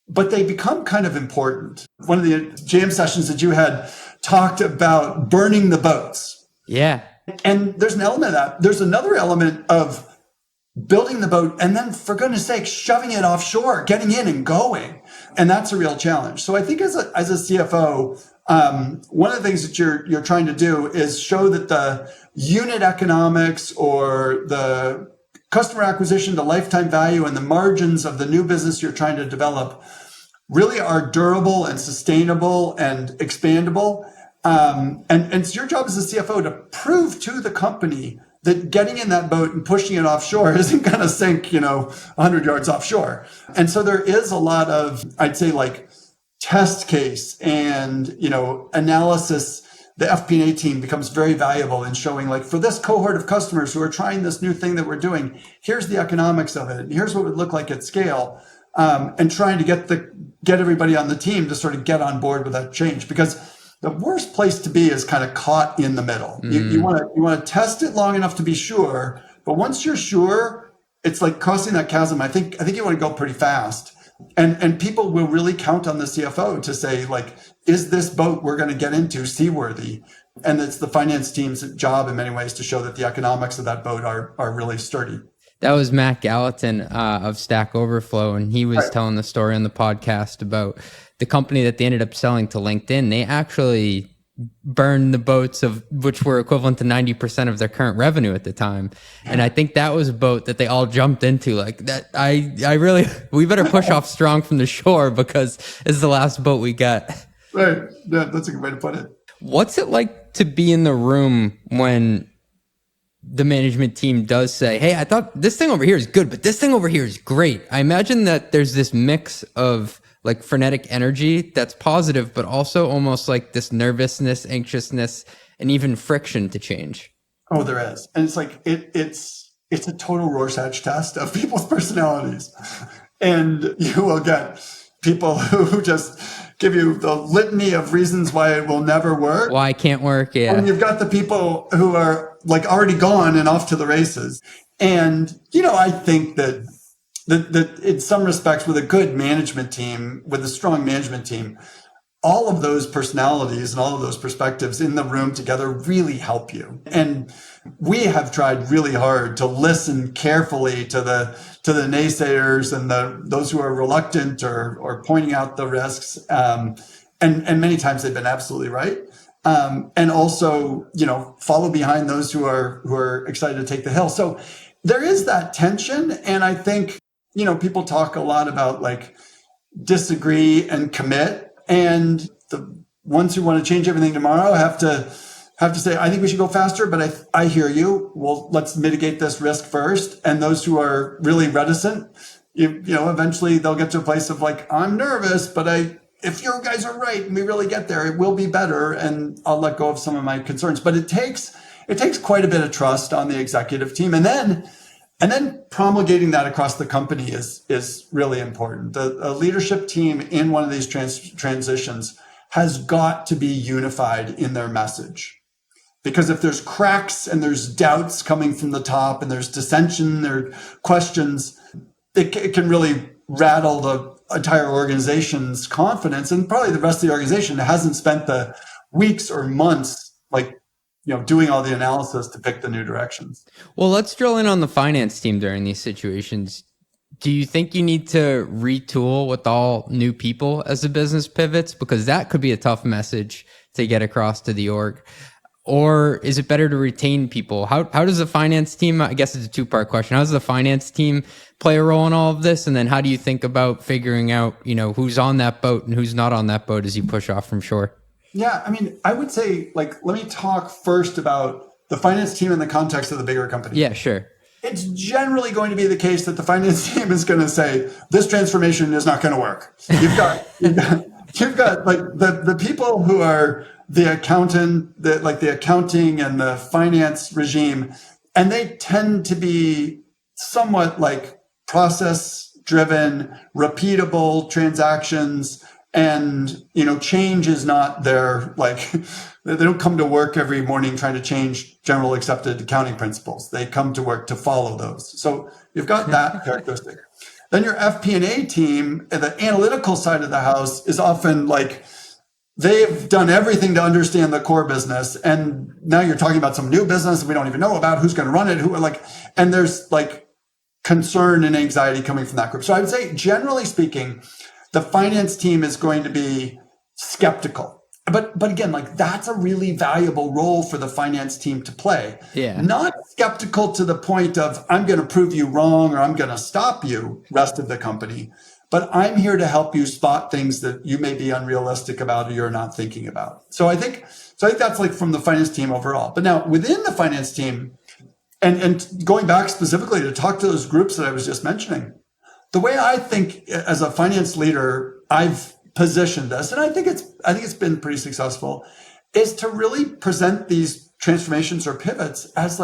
[SPEAKER 1] But they become kind of important. One of the jam sessions that you had talked about burning the boats.
[SPEAKER 2] Yeah.
[SPEAKER 1] And there's an element of that. There's another element of building the boat and then, for goodness sake, shoving it offshore, getting in and going. And that's a real challenge. So I think as a CFO, one of the things that you're trying to do is show that the unit economics or the customer acquisition to lifetime value and the margins of the new business you're trying to develop really are durable and sustainable and expandable. And it's your job as a CFO to prove to the company that getting in that boat and pushing it offshore isn't going to sink, 100 yards offshore. And so there is a lot of, I'd say, like test case and, analysis. The FP&A team becomes very valuable in showing, like, for this cohort of customers who are trying this new thing that we're doing, here's the economics of it. Here's what it would look like at scale. And trying to get everybody on the team to sort of get on board with that change, because the worst place to be is kind of caught in the middle. You want to test it long enough to be sure, but once you're sure, it's like crossing that chasm. I think you want to go pretty fast, and people will really count on the CFO to say, like, is this boat we're going to get into seaworthy? And it's the finance team's job in many ways to show that the economics of that boat are really sturdy.
[SPEAKER 2] That was Matt Gallatin of Stack Overflow, and he was telling the story on the podcast about the company that they ended up selling to LinkedIn, they actually burned the boats of which were equivalent to 90% of their current revenue at the time. And I think that was a boat that they all jumped into. Like that, we better push off strong from the shore because this is the last boat we got.
[SPEAKER 1] Right. Yeah, that's a good way to put it.
[SPEAKER 2] What's it like to be in the room when the management team does say, hey, I thought this thing over here is good, but this thing over here is great? I imagine that there's this mix of like frenetic energy that's positive, but also almost like this nervousness, anxiousness, and even friction to change.
[SPEAKER 1] Oh, there is. And it's like, it's a total Rorschach test of people's personalities. And you will get people who just give you the litany of reasons why it will never work.
[SPEAKER 2] Why it can't work, yeah.
[SPEAKER 1] And you've got the people who are like already gone and off to the races. And, I think that in some respects, with a good management team, with a strong management team, all of those personalities and all of those perspectives in the room together really help you. And we have tried really hard to listen carefully to the naysayers and those who are reluctant or pointing out the risks. And many times they've been absolutely right. And also, follow behind those who are excited to take the hill. So there is that tension. And I think, people talk a lot about like disagree and commit, and the ones who want to change everything tomorrow have to say, I think we should go faster, but I hear you. Well, let's mitigate this risk first. And those who are really reticent, eventually they'll get to a place of like, I'm nervous, but if you guys are right and we really get there, it will be better. And I'll let go of some of my concerns. But it takes quite a bit of trust on the executive team. And then promulgating that across the company is really important. A leadership team in one of these transitions has got to be unified in their message. Because if there's cracks and there's doubts coming from the top and there's dissension or questions, it can really rattle the entire organization's confidence. And probably the rest of the organization hasn't spent the weeks or months doing all the analysis to pick the new directions.
[SPEAKER 2] Well, let's drill in on the finance team during these situations. Do you think you need to retool with all new people as the business pivots? Because that could be a tough message to get across to the org. Or is it better to retain people? How does the finance team, I guess it's a two-part question. How does the finance team play a role in all of this? And then how do you think about figuring out, who's on that boat and who's not on that boat as you push off from shore?
[SPEAKER 1] Yeah, I would say, let me talk first about the finance team in the context of the bigger company.
[SPEAKER 2] Yeah, sure.
[SPEAKER 1] It's generally going to be the case that the finance team is going to say, this transformation is not going to work. You've got like the people who are the accountant, the accounting and the finance regime, and they tend to be somewhat like process driven, repeatable transactions. And, change is not their, they don't come to work every morning trying to change general accepted accounting principles. They come to work to follow those. So you've got that characteristic. Then your FP&A team, the analytical side of the house, is often they've done everything to understand the core business. And now you're talking about some new business we don't even know about, who's going to run it, and there's concern and anxiety coming from that group. So I would say, generally speaking, the finance team is going to be skeptical. But again, that's a really valuable role for the finance team to play.
[SPEAKER 2] Yeah.
[SPEAKER 1] Not skeptical to the point of, I'm going to prove you wrong or I'm going to stop you, rest of the company. But I'm here to help you spot things that you may be unrealistic about or you're not thinking about. So I think that's from the finance team overall. But now within the finance team, and going back specifically to talk to those groups that I was just mentioning, the way I think as a finance leader, I've positioned this, and I think it's been pretty successful, is to really present these transformations or pivots as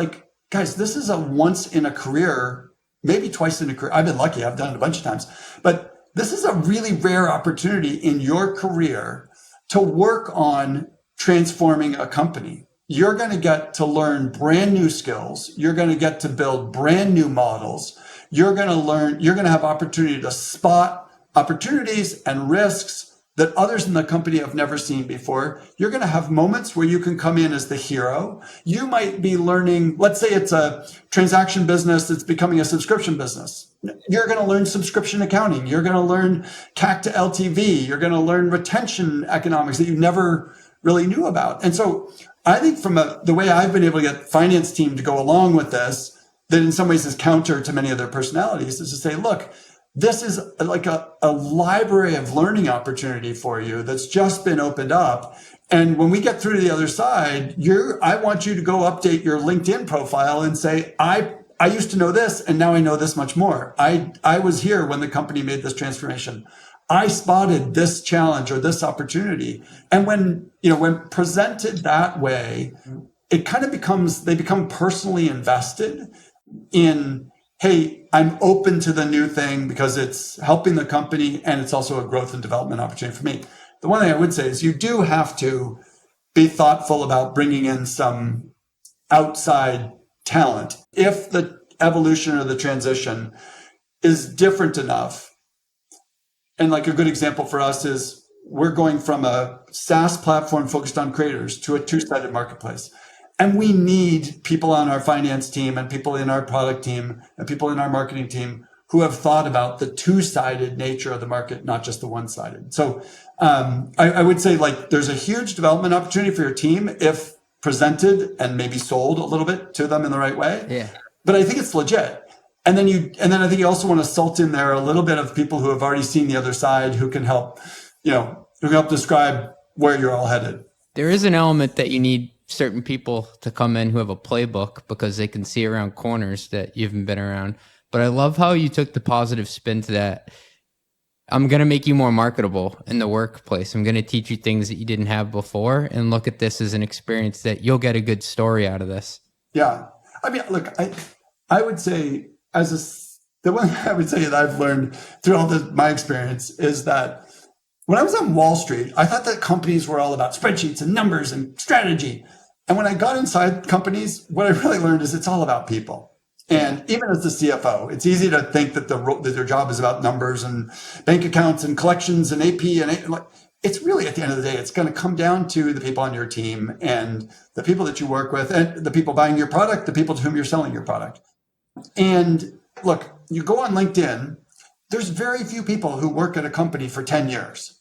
[SPEAKER 1] guys, this is a once in a career, maybe twice in a career. I've been lucky. I've done it a bunch of times, but this is a really rare opportunity in your career to work on transforming a company. You're going to get to learn brand new skills. You're going to get to build brand new models. You're going to have opportunity to spot opportunities and risks that others in the company have never seen before. You're going to have moments where you can come in as the hero. You might be learning, let's say it's a transaction business that's becoming a subscription business. You're going to learn subscription accounting. You're going to learn CAC to LTV. You're going to learn retention economics that you never really knew about. And so I think from the way I've been able to get finance team to go along with this, that in some ways is counter to many of their personalities, is to say, look, this is like a library of learning opportunity for you that's just been opened up. And when we get through to the other side, I want you to go update your LinkedIn profile and say, I used to know this, and now I know this much more. I was here when the company made this transformation. I spotted this challenge or this opportunity. And when presented that way, it kind of they become personally invested in, hey, I'm open to the new thing because it's helping the company and it's also a growth and development opportunity for me. The one thing I would say is you do have to be thoughtful about bringing in some outside talent. If the evolution or the transition is different enough, and like a good example for us is we're going from a SaaS platform focused on creators to a two-sided marketplace. And we need people on our finance team and people in our product team and people in our marketing team who have thought about the two-sided nature of the market, not just the one-sided. So I would say like there's a huge development opportunity for your team if presented and maybe sold a little bit to them in the right way.
[SPEAKER 2] Yeah.
[SPEAKER 1] But I think it's legit. And then I think you also want to salt in there a little bit of people who have already seen the other side who can help, who can help describe where you're all headed.
[SPEAKER 2] There is an element that you need certain people to come in who have a playbook because they can see around corners that you haven't been around. But I love how you took the positive spin to that. I'm going to make you more marketable in the workplace. I'm going to teach you things that you didn't have before and look at this as an experience that you'll get a good story out of this.
[SPEAKER 1] Yeah. I mean, look, I would say the one thing I would say that I've learned through all my experience is that when I was on Wall Street, I thought that companies were all about spreadsheets and numbers and strategy. And when I got inside companies, what I really learned is it's all about people. And even as the CFO, it's easy to think that their job is about numbers and bank accounts and collections and AP and it's really at the end of the day, it's going to come down to the people on your team and the people that you work with and the people buying your product, the people to whom you're selling your product. And look, you go on LinkedIn, there's very few people who work at a company for 10 years.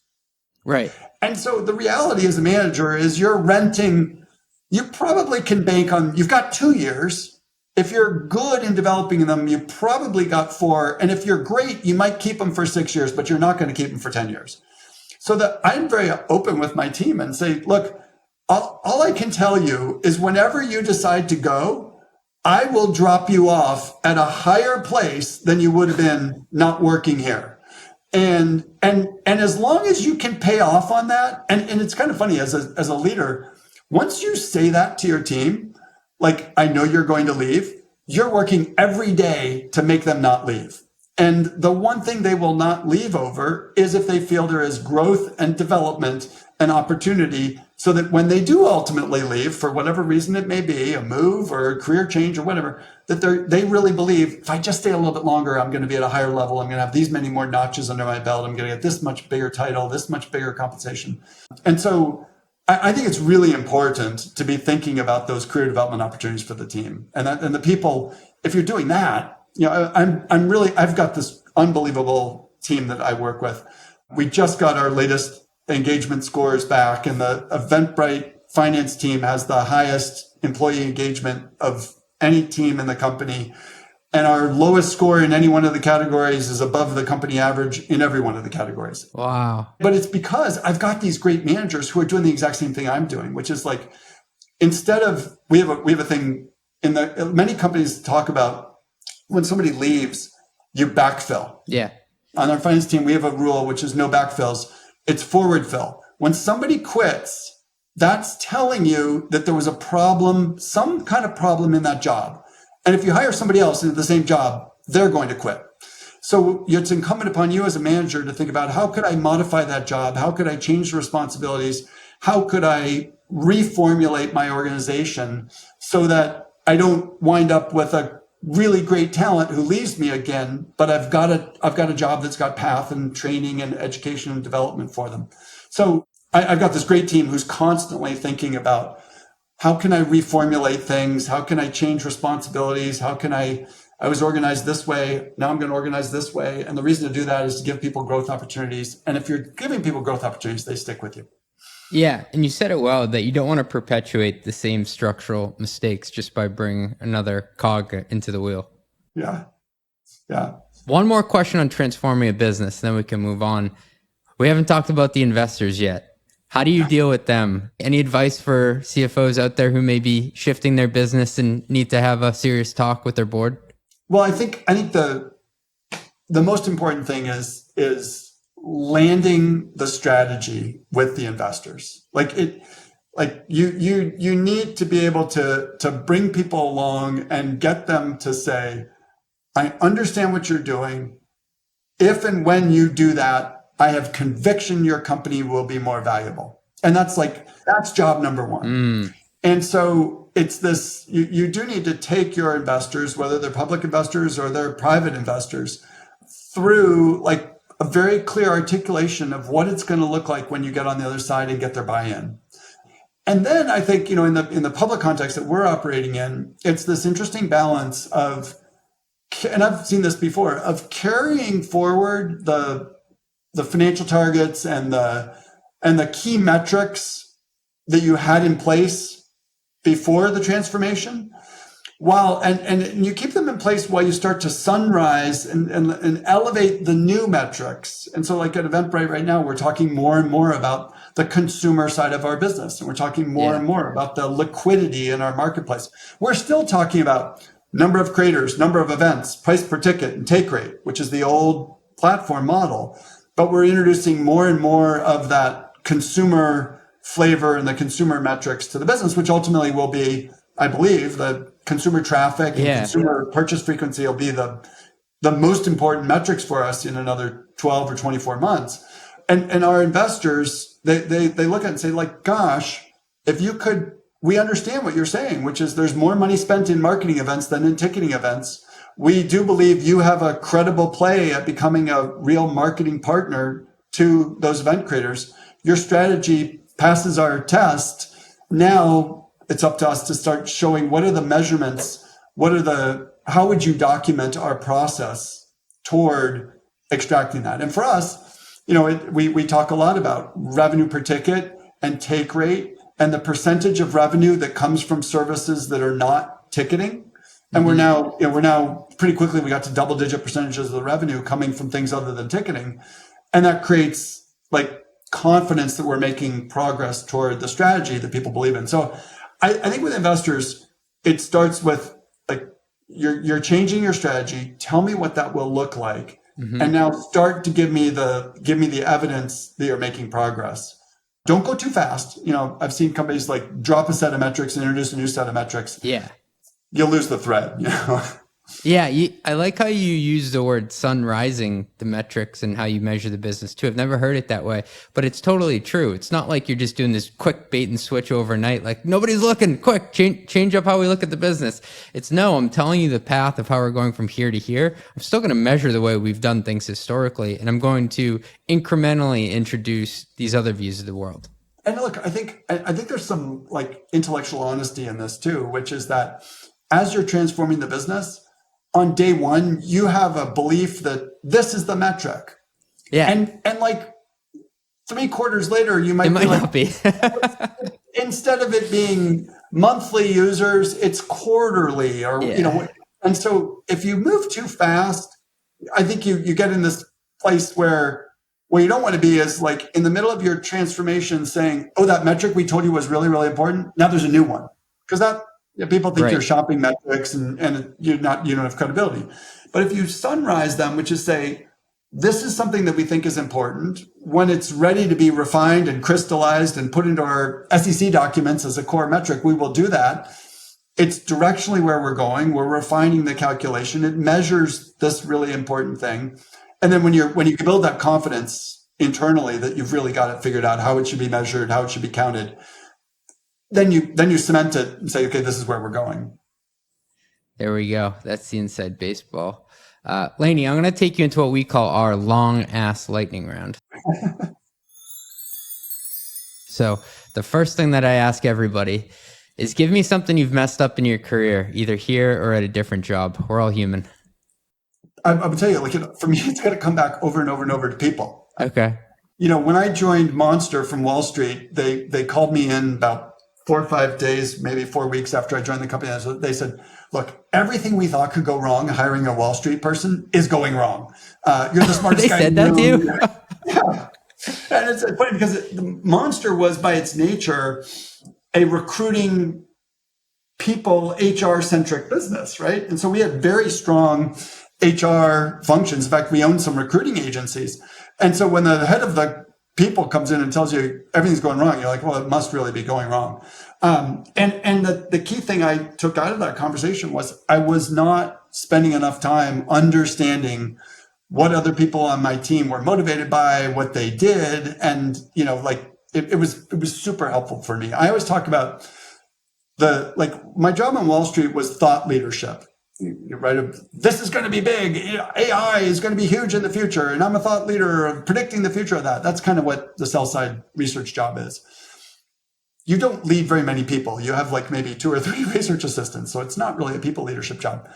[SPEAKER 2] Right.
[SPEAKER 1] And so the reality as a manager is you're renting. You probably can bank on, you've got 2 years. If you're good in developing them, you probably got 4. And if you're great, you might keep them for 6 years, but you're not going to keep them for 10 years. So that I'm very open with my team and say, look, all I can tell you is whenever you decide to go, I will drop you off at a higher place than you would have been not working here. And as long as you can pay off on that, and it's kind of funny as a leader, once you say that to your team, like, I know you're going to leave, you're working every day to make them not leave. And the one thing they will not leave over is if they feel there is growth and development and opportunity so that when they do ultimately leave, for whatever reason it may be, a move or a career change or whatever, that they really believe, if I just stay a little bit longer, I'm going to be at a higher level. I'm going to have these many more notches under my belt. I'm going to get this much bigger title, this much bigger compensation. And so I think it's really important to be thinking about those career development opportunities for the team. And the people, if you're doing that, I've got this unbelievable team that I work with. We just got our latest engagement scores back, and the Eventbrite finance team has the highest employee engagement of any team in the company. And our lowest score in any one of the categories is above the company average in every one of the categories.
[SPEAKER 2] Wow.
[SPEAKER 1] But it's because I've got these great managers who are doing the exact same thing I'm doing, which is like, instead of, we have a thing many companies talk about when somebody leaves, you backfill.
[SPEAKER 2] Yeah.
[SPEAKER 1] On our finance team, we have a rule, which is no backfills. It's forward fill. When somebody quits, that's telling you that there was a problem, some kind of problem in that job. And if you hire somebody else into the same job, they're going to quit. So it's incumbent upon you as a manager to think about, how could I modify that job? How could I change the responsibilities? How could I reformulate my organization so that I don't wind up with a really great talent who leaves me again, but I've got a job that's got path and training and education and development for them. So I've got this great team who's constantly thinking about how can I reformulate things? How can I change responsibilities? How can I was organized this way. Now I'm going to organize this way. And the reason to do that is to give people growth opportunities. And if you're giving people growth opportunities, they stick with you.
[SPEAKER 2] Yeah. And you said it well, that you don't want to perpetuate the same structural mistakes just by bringing another cog into the wheel.
[SPEAKER 1] Yeah. Yeah.
[SPEAKER 2] One more question on transforming a business, then we can move on. We haven't talked about the investors yet. How do you deal with them? Any advice for CFOs out there who may be shifting their business and need to have a serious talk with their board?
[SPEAKER 1] Well, I think the most important thing is landing the strategy with the investors. You need to be able to bring people along and get them to say, I understand what you're doing. If and when you do that, I have conviction your company will be more valuable. And that's job number one. And so it's this, you do need to take your investors, whether they're public investors or they're private investors, through like a very clear articulation of what it's going to look like when you get on the other side and get their buy-in. And then I think, in the public context that we're operating in, it's this interesting balance of, and I've seen this before, of carrying forward the financial targets and the key metrics that you had in place before the transformation, and you keep them in place while you start to sunrise and elevate the new metrics. And so like at Eventbrite right now, we're talking more and more about the consumer side of our business. And we're talking more and more about the liquidity in our marketplace. We're still talking about number of creators, number of events, price per ticket, and take rate, which is the old platform model. But we're introducing more and more of that consumer flavor and the consumer metrics to the business, which ultimately will be, I believe, the consumer traffic and consumer purchase frequency will be the most important metrics for us in another 12 or 24 months. And our investors, they look at it and say, like, gosh, if you could, we understand what you're saying, which is there's more money spent in marketing events than in ticketing events. We do believe you have a credible play at becoming a real marketing partner to those event creators. Your strategy passes our test. Now it's up to us to start showing what are the measurements, how would you document our process toward extracting that? And for us, we talk a lot about revenue per ticket and take rate and the percentage of revenue that comes from services that are not ticketing. And we're now pretty quickly, we got to double-digit percentages of the revenue coming from things other than ticketing. And that creates like confidence that we're making progress toward the strategy that people believe in. So I think with investors, it starts with like, you're changing your strategy. Tell me what that will look like. And now start to give me the evidence that you're making progress. Don't go too fast. I've seen companies like drop a set of metrics and introduce a new set of metrics.
[SPEAKER 2] Yeah.
[SPEAKER 1] You'll lose the thread.
[SPEAKER 2] Yeah, I like how you use the word sunrising the metrics and how you measure the business too. I've never heard it that way, but it's totally true. It's not like you're just doing this quick bait and switch overnight, like nobody's looking, quick, change up how we look at the business. It's no, I'm telling you the path of how we're going from here to here. I'm still going to measure the way we've done things historically, and I'm going to incrementally introduce these other views of the world.
[SPEAKER 1] And look, I think there's some like intellectual honesty in this too, which is that as you're transforming the business, on day one, you have a belief that this is the metric.
[SPEAKER 2] Yeah.
[SPEAKER 1] And like 3 quarters later, you might
[SPEAKER 2] it
[SPEAKER 1] be
[SPEAKER 2] might
[SPEAKER 1] like,
[SPEAKER 2] not be.
[SPEAKER 1] instead of it being monthly users, it's quarterly or, and so if you move too fast, I think you get in this place where you don't want to be is like in the middle of your transformation saying, oh, that metric we told you was really, really important. Now there's a new one. Because people think you're shopping metrics and you don't have credibility. But if you sunrise them, which is say, this is something that we think is important, when it's ready to be refined and crystallized and put into our SEC documents as a core metric, we will do that. It's directionally where we're going. We're refining the calculation. It measures this really important thing. And then when you build that confidence internally that you've really got it figured out, how it should be measured, how it should be counted, then you cement it and say, okay, this is where we're going.
[SPEAKER 2] There we go. That's the inside baseball. Laney, I'm going to take you into what we call our long ass lightning round. So the first thing that I ask everybody is give me something you've messed up in your career, either here or at a different job. We're all human.
[SPEAKER 1] I would tell you, like, for me, it's got to come back over and over and over to people.
[SPEAKER 2] Okay.
[SPEAKER 1] When I joined Monster from Wall Street, they called me in about 4 or 5 days, maybe 4 weeks after I joined the company. They said, look, everything we thought could go wrong hiring a Wall Street person is going wrong. You're the smartest guy.
[SPEAKER 2] They said that to you?
[SPEAKER 1] Yeah. And it's funny because Monster was by its nature a recruiting people, HR-centric business, right? And so we had very strong HR functions. In fact, we owned some recruiting agencies. And so when the head of the people comes in and tells you everything's going wrong, you're like, well, it must really be going wrong. And the key thing I took out of that conversation was I was not spending enough time understanding what other people on my team were motivated by, what they did. And, it was super helpful for me. I always talk about my job on Wall Street was thought leadership. You write, this is going to be big. AI is going to be huge in the future. And I'm a thought leader of predicting the future of that. That's kind of what the sell side research job is. You don't lead very many people. You have maybe 2 or 3 research assistants. So it's not really a people leadership job.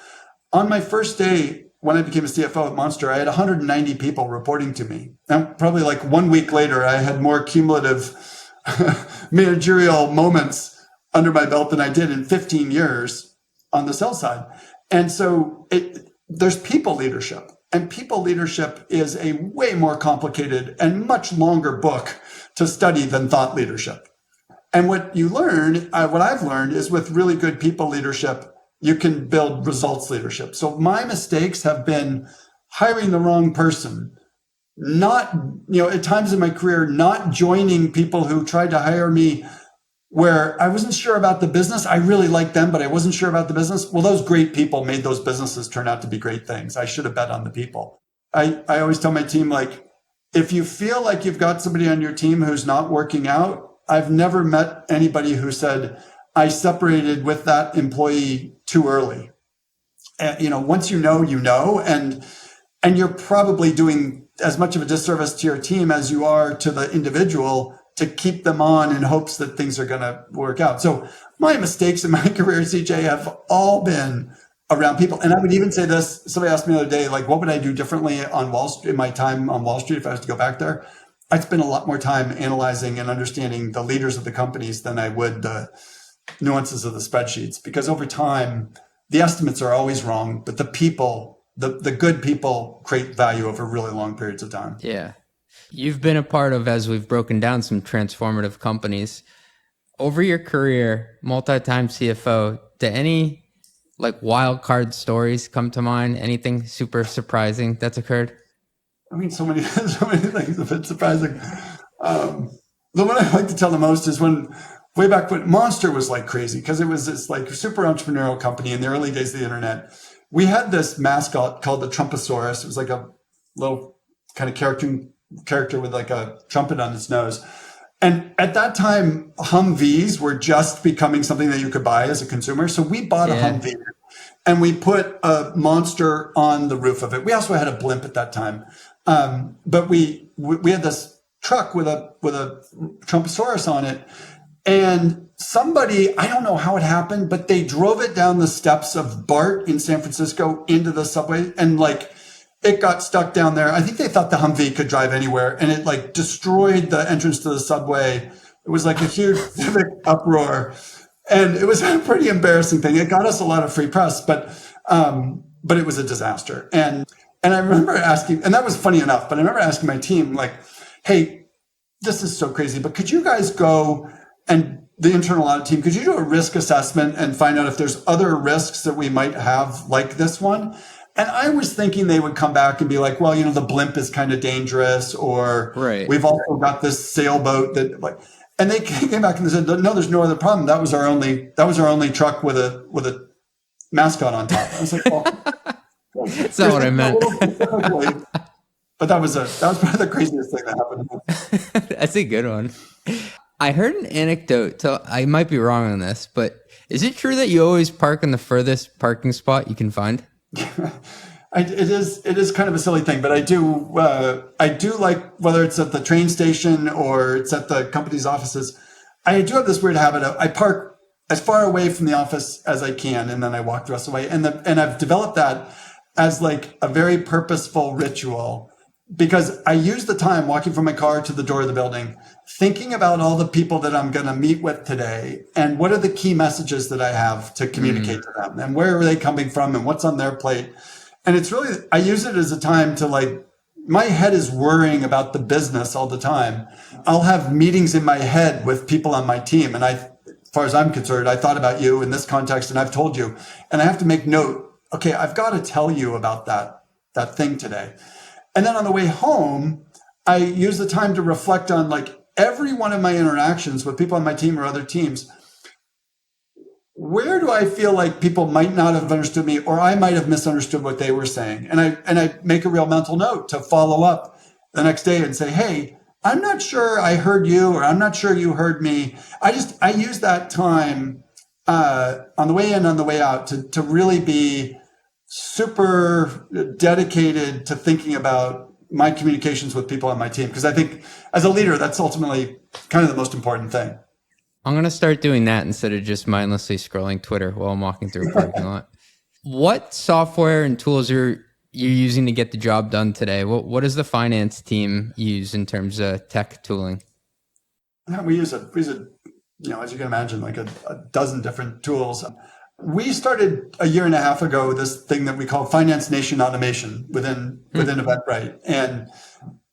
[SPEAKER 1] On my first day, when I became a CFO at Monster, I had 190 people reporting to me. And probably 1 week later, I had more cumulative managerial moments under my belt than I did in 15 years on the sell side. And so there's people leadership, and people leadership is a way more complicated and much longer book to study than thought leadership. And what you learn, what I've learned is with really good people leadership, you can build results leadership. So my mistakes have been hiring the wrong person, not, at times in my career, not joining people who tried to hire me where I wasn't sure about the business. I really liked them, but I wasn't sure about the business. Well, those great people made those businesses turn out to be great things. I should have bet on the people. I always tell my team, if you feel like you've got somebody on your team who's not working out, I've never met anybody who said, I separated with that employee too early. And, once you know, and you're probably doing as much of a disservice to your team as you are to the individual to keep them on in hopes that things are going to work out. So my mistakes in my career, CJ, have all been around people. And I would even say this, somebody asked me the other day, what would I do differently on Wall Street, in my time on Wall Street if I was to go back there? I'd spend a lot more time analyzing and understanding the leaders of the companies than I would the nuances of the spreadsheets, because over time, the estimates are always wrong, but the people, the good people create value over really long periods of time.
[SPEAKER 2] Yeah. You've been a part of, as we've broken down, some transformative companies. Over your career, multi-time CFO, do any wild card stories come to mind? Anything super surprising that's occurred?
[SPEAKER 1] I mean, so many things have been surprising. The one I like to tell the most is way back when Monster was crazy, because it was this super entrepreneurial company in the early days of the internet. We had this mascot called the Trumposaurus. It was a little kind of character with a trumpet on its nose. And at that time, Humvees were just becoming something that you could buy as a consumer. So we bought a Humvee and we put a Monster on the roof of it. We also had a blimp at that time. But we had this truck with a Trumposaurus on it. And somebody, I don't know how it happened, but they drove it down the steps of BART in San Francisco into the subway, and it got stuck down there. I think they thought the Humvee could drive anywhere, and it destroyed the entrance to the subway. It was a huge civic uproar, and it was a pretty embarrassing thing. It got us a lot of free press, but it was a disaster. And I remember asking, and that was funny enough, but I remember asking my team, hey, this is so crazy, but could you guys go, and the internal audit team, could you do a risk assessment and find out if there's other risks that we might have like this one? And I was thinking they would come back and be well, the blimp is kind of dangerous, or we've also got this sailboat that and they came back and they said, no, there's no other problem. That was our only truck with a mascot on top. I was well,
[SPEAKER 2] that's not what I meant.
[SPEAKER 1] But that was probably the craziest thing that happened.
[SPEAKER 2] That's a good one. I heard an anecdote, so I might be wrong on this, but Is it true that you always park in the furthest parking spot you can find?
[SPEAKER 1] It is kind of a silly thing, but I do like, whether it's at the train station or it's at the company's offices, I do have this weird habit of I park as far away from the office as I can, and then I walk the rest of the way. And I've developed that as like a very purposeful ritual, because I use the time walking from my car to the door of the building, thinking about all the people that I'm going to meet with today, and what are the key messages that I have to communicate to them, and where are they coming from, and what's on their plate. And it's really, I use it as a time to like, my head is worrying about the business all the time. I'll have meetings in my head with people on my team. And as far as I'm concerned, I thought about you in this context and I've told you, and I have to make note, okay, I've got to tell you about that thing today. And then on the way home, I use the time to reflect on like every one of my interactions with people on my team or other teams. Where do I feel like people might not have understood me, or I might have misunderstood what they were saying? And I make a real mental note to follow up the next day and say, hey, I'm not sure I heard you, or I'm not sure you heard me. I use that time on the way in, on the way out to really be super dedicated to thinking about my communications with people on my team. Because I think as a leader, that's ultimately kind of the most important thing.
[SPEAKER 2] I'm going to start doing that instead of just mindlessly scrolling Twitter while I'm walking through a parking lot. What software and tools are you using to get the job done today? What does the finance team use in terms of tech tooling?
[SPEAKER 1] We use as you can imagine, like a dozen different tools. We started a year and a half ago this thing that we call Finance Nation Automation within Eventbrite. And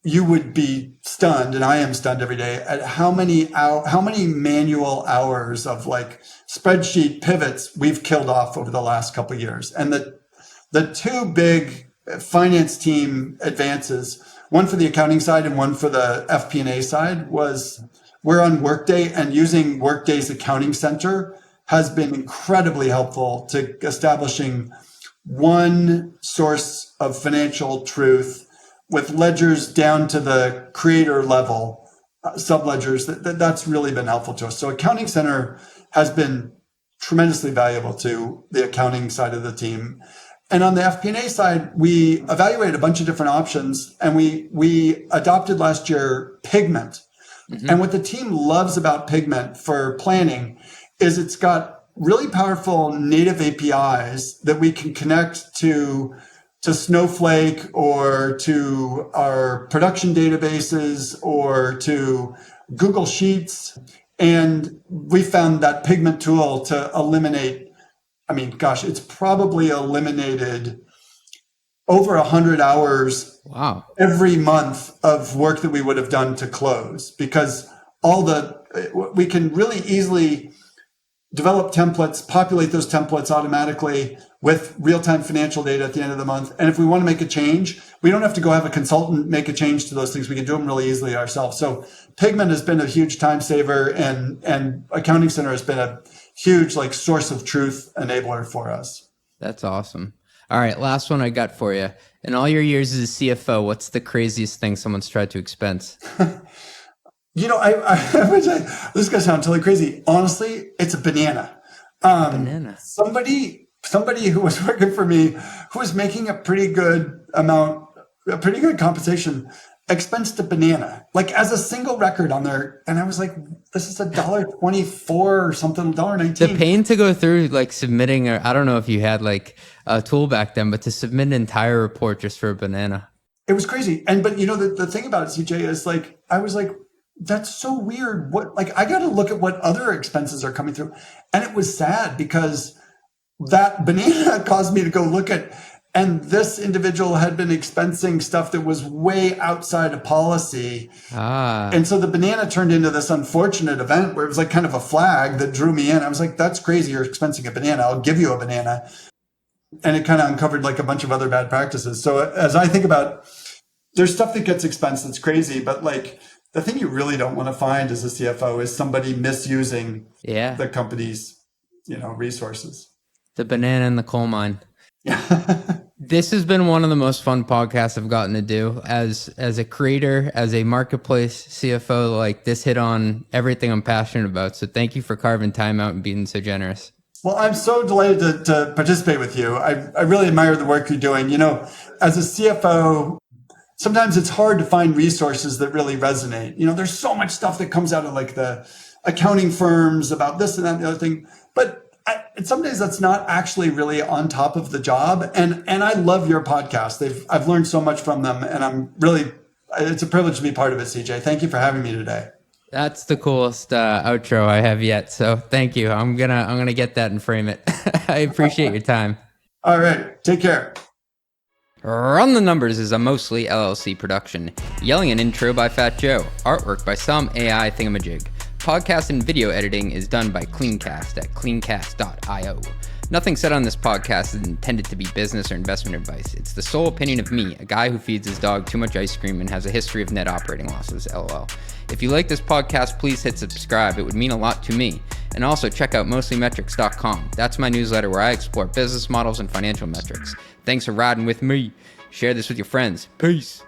[SPEAKER 1] you would be stunned, and I am stunned every day, at how many manual hours of like spreadsheet pivots we've killed off over the last couple of years. And the two big finance team advances, one for the accounting side and one for the FP&A side, was we're on Workday, and using Workday's Accounting Center has been incredibly helpful to establishing one source of financial truth with ledgers down to the creator level, sub-ledgers. That's really been helpful to us. So Accounting Center has been tremendously valuable to the accounting side of the team. And on the FP&A side, we evaluated a bunch of different options, and we adopted last year Pigment. Mm-hmm. And what the team loves about Pigment for planning is it's got really powerful native APIs that we can connect to Snowflake or to our production databases or to Google Sheets. And we found that Pigment tool to eliminate, it's probably eliminated over 100 hours every month of work that we would have done to close, because we can really easily develop templates, populate those templates automatically with real-time financial data at the end of the month. And if we want to make a change, we don't have to go have a consultant make a change to those things. We can do them really easily ourselves. So Pigment has been a huge time saver, and Accounting Center has been a huge source of truth enabler for us.
[SPEAKER 2] That's awesome. All right, last one I got for you. In all your years as a CFO, what's the craziest thing someone's tried to expense?
[SPEAKER 1] This is going to sound totally crazy. Honestly, it's a banana.
[SPEAKER 2] Banana.
[SPEAKER 1] Somebody who was working for me, who was making a pretty good compensation, expensed a banana, as a single record on there. And I was like, this is $1.24 or something, $1.19.
[SPEAKER 2] The pain to go through, submitting, or I don't know if you had a tool back then, but to submit an entire report just for a banana.
[SPEAKER 1] It was crazy. But the thing about it, CJ, is I was like, that's so weird. I got to look at what other expenses are coming through. And it was sad because that banana caused me to go look at, and this individual had been expensing stuff that was way outside of policy. And so the banana turned into this unfortunate event where it was kind of a flag that drew me in. I was like, that's crazy. You're expensing a banana. I'll give you a banana. And it kind of uncovered a bunch of other bad practices. So as I think about, there's stuff that gets expensed that's crazy, but the thing you really don't want to find as a CFO is somebody misusing the company's, resources.
[SPEAKER 2] The banana in the coal mine. This has been one of the most fun podcasts I've gotten to do as a creator, as a marketplace CFO. This hit on everything I'm passionate about. So thank you for carving time out and being so generous.
[SPEAKER 1] Well, I'm so delighted to participate with you. I really admire the work you're doing. You know, as a CFO, sometimes it's hard to find resources that really resonate. You know, there's so much stuff that comes out of like the accounting firms about this and that and the other thing. But some days that's not actually really on top of the job. And I love your podcast. I've learned so much from them, and it's a privilege to be part of it, CJ. Thank you for having me today.
[SPEAKER 2] That's the coolest outro I have yet. So thank you. I'm gonna get that and frame it. I appreciate your time.
[SPEAKER 1] All right. Take care.
[SPEAKER 2] Run the Numbers is a mostly LLC production. Yelling an intro by Fat Joe. Artwork by some AI thingamajig. Podcast and video editing is done by Cleancast at cleancast.io. Nothing said on this podcast is intended to be business or investment advice. It's the sole opinion of me, a guy who feeds his dog too much ice cream and has a history of net operating losses, LOL. If you like this podcast, please hit subscribe. It would mean a lot to me. And also check out mostlymetrics.com. That's my newsletter where I explore business models and financial metrics. Thanks for riding with me. Share this with your friends. Peace.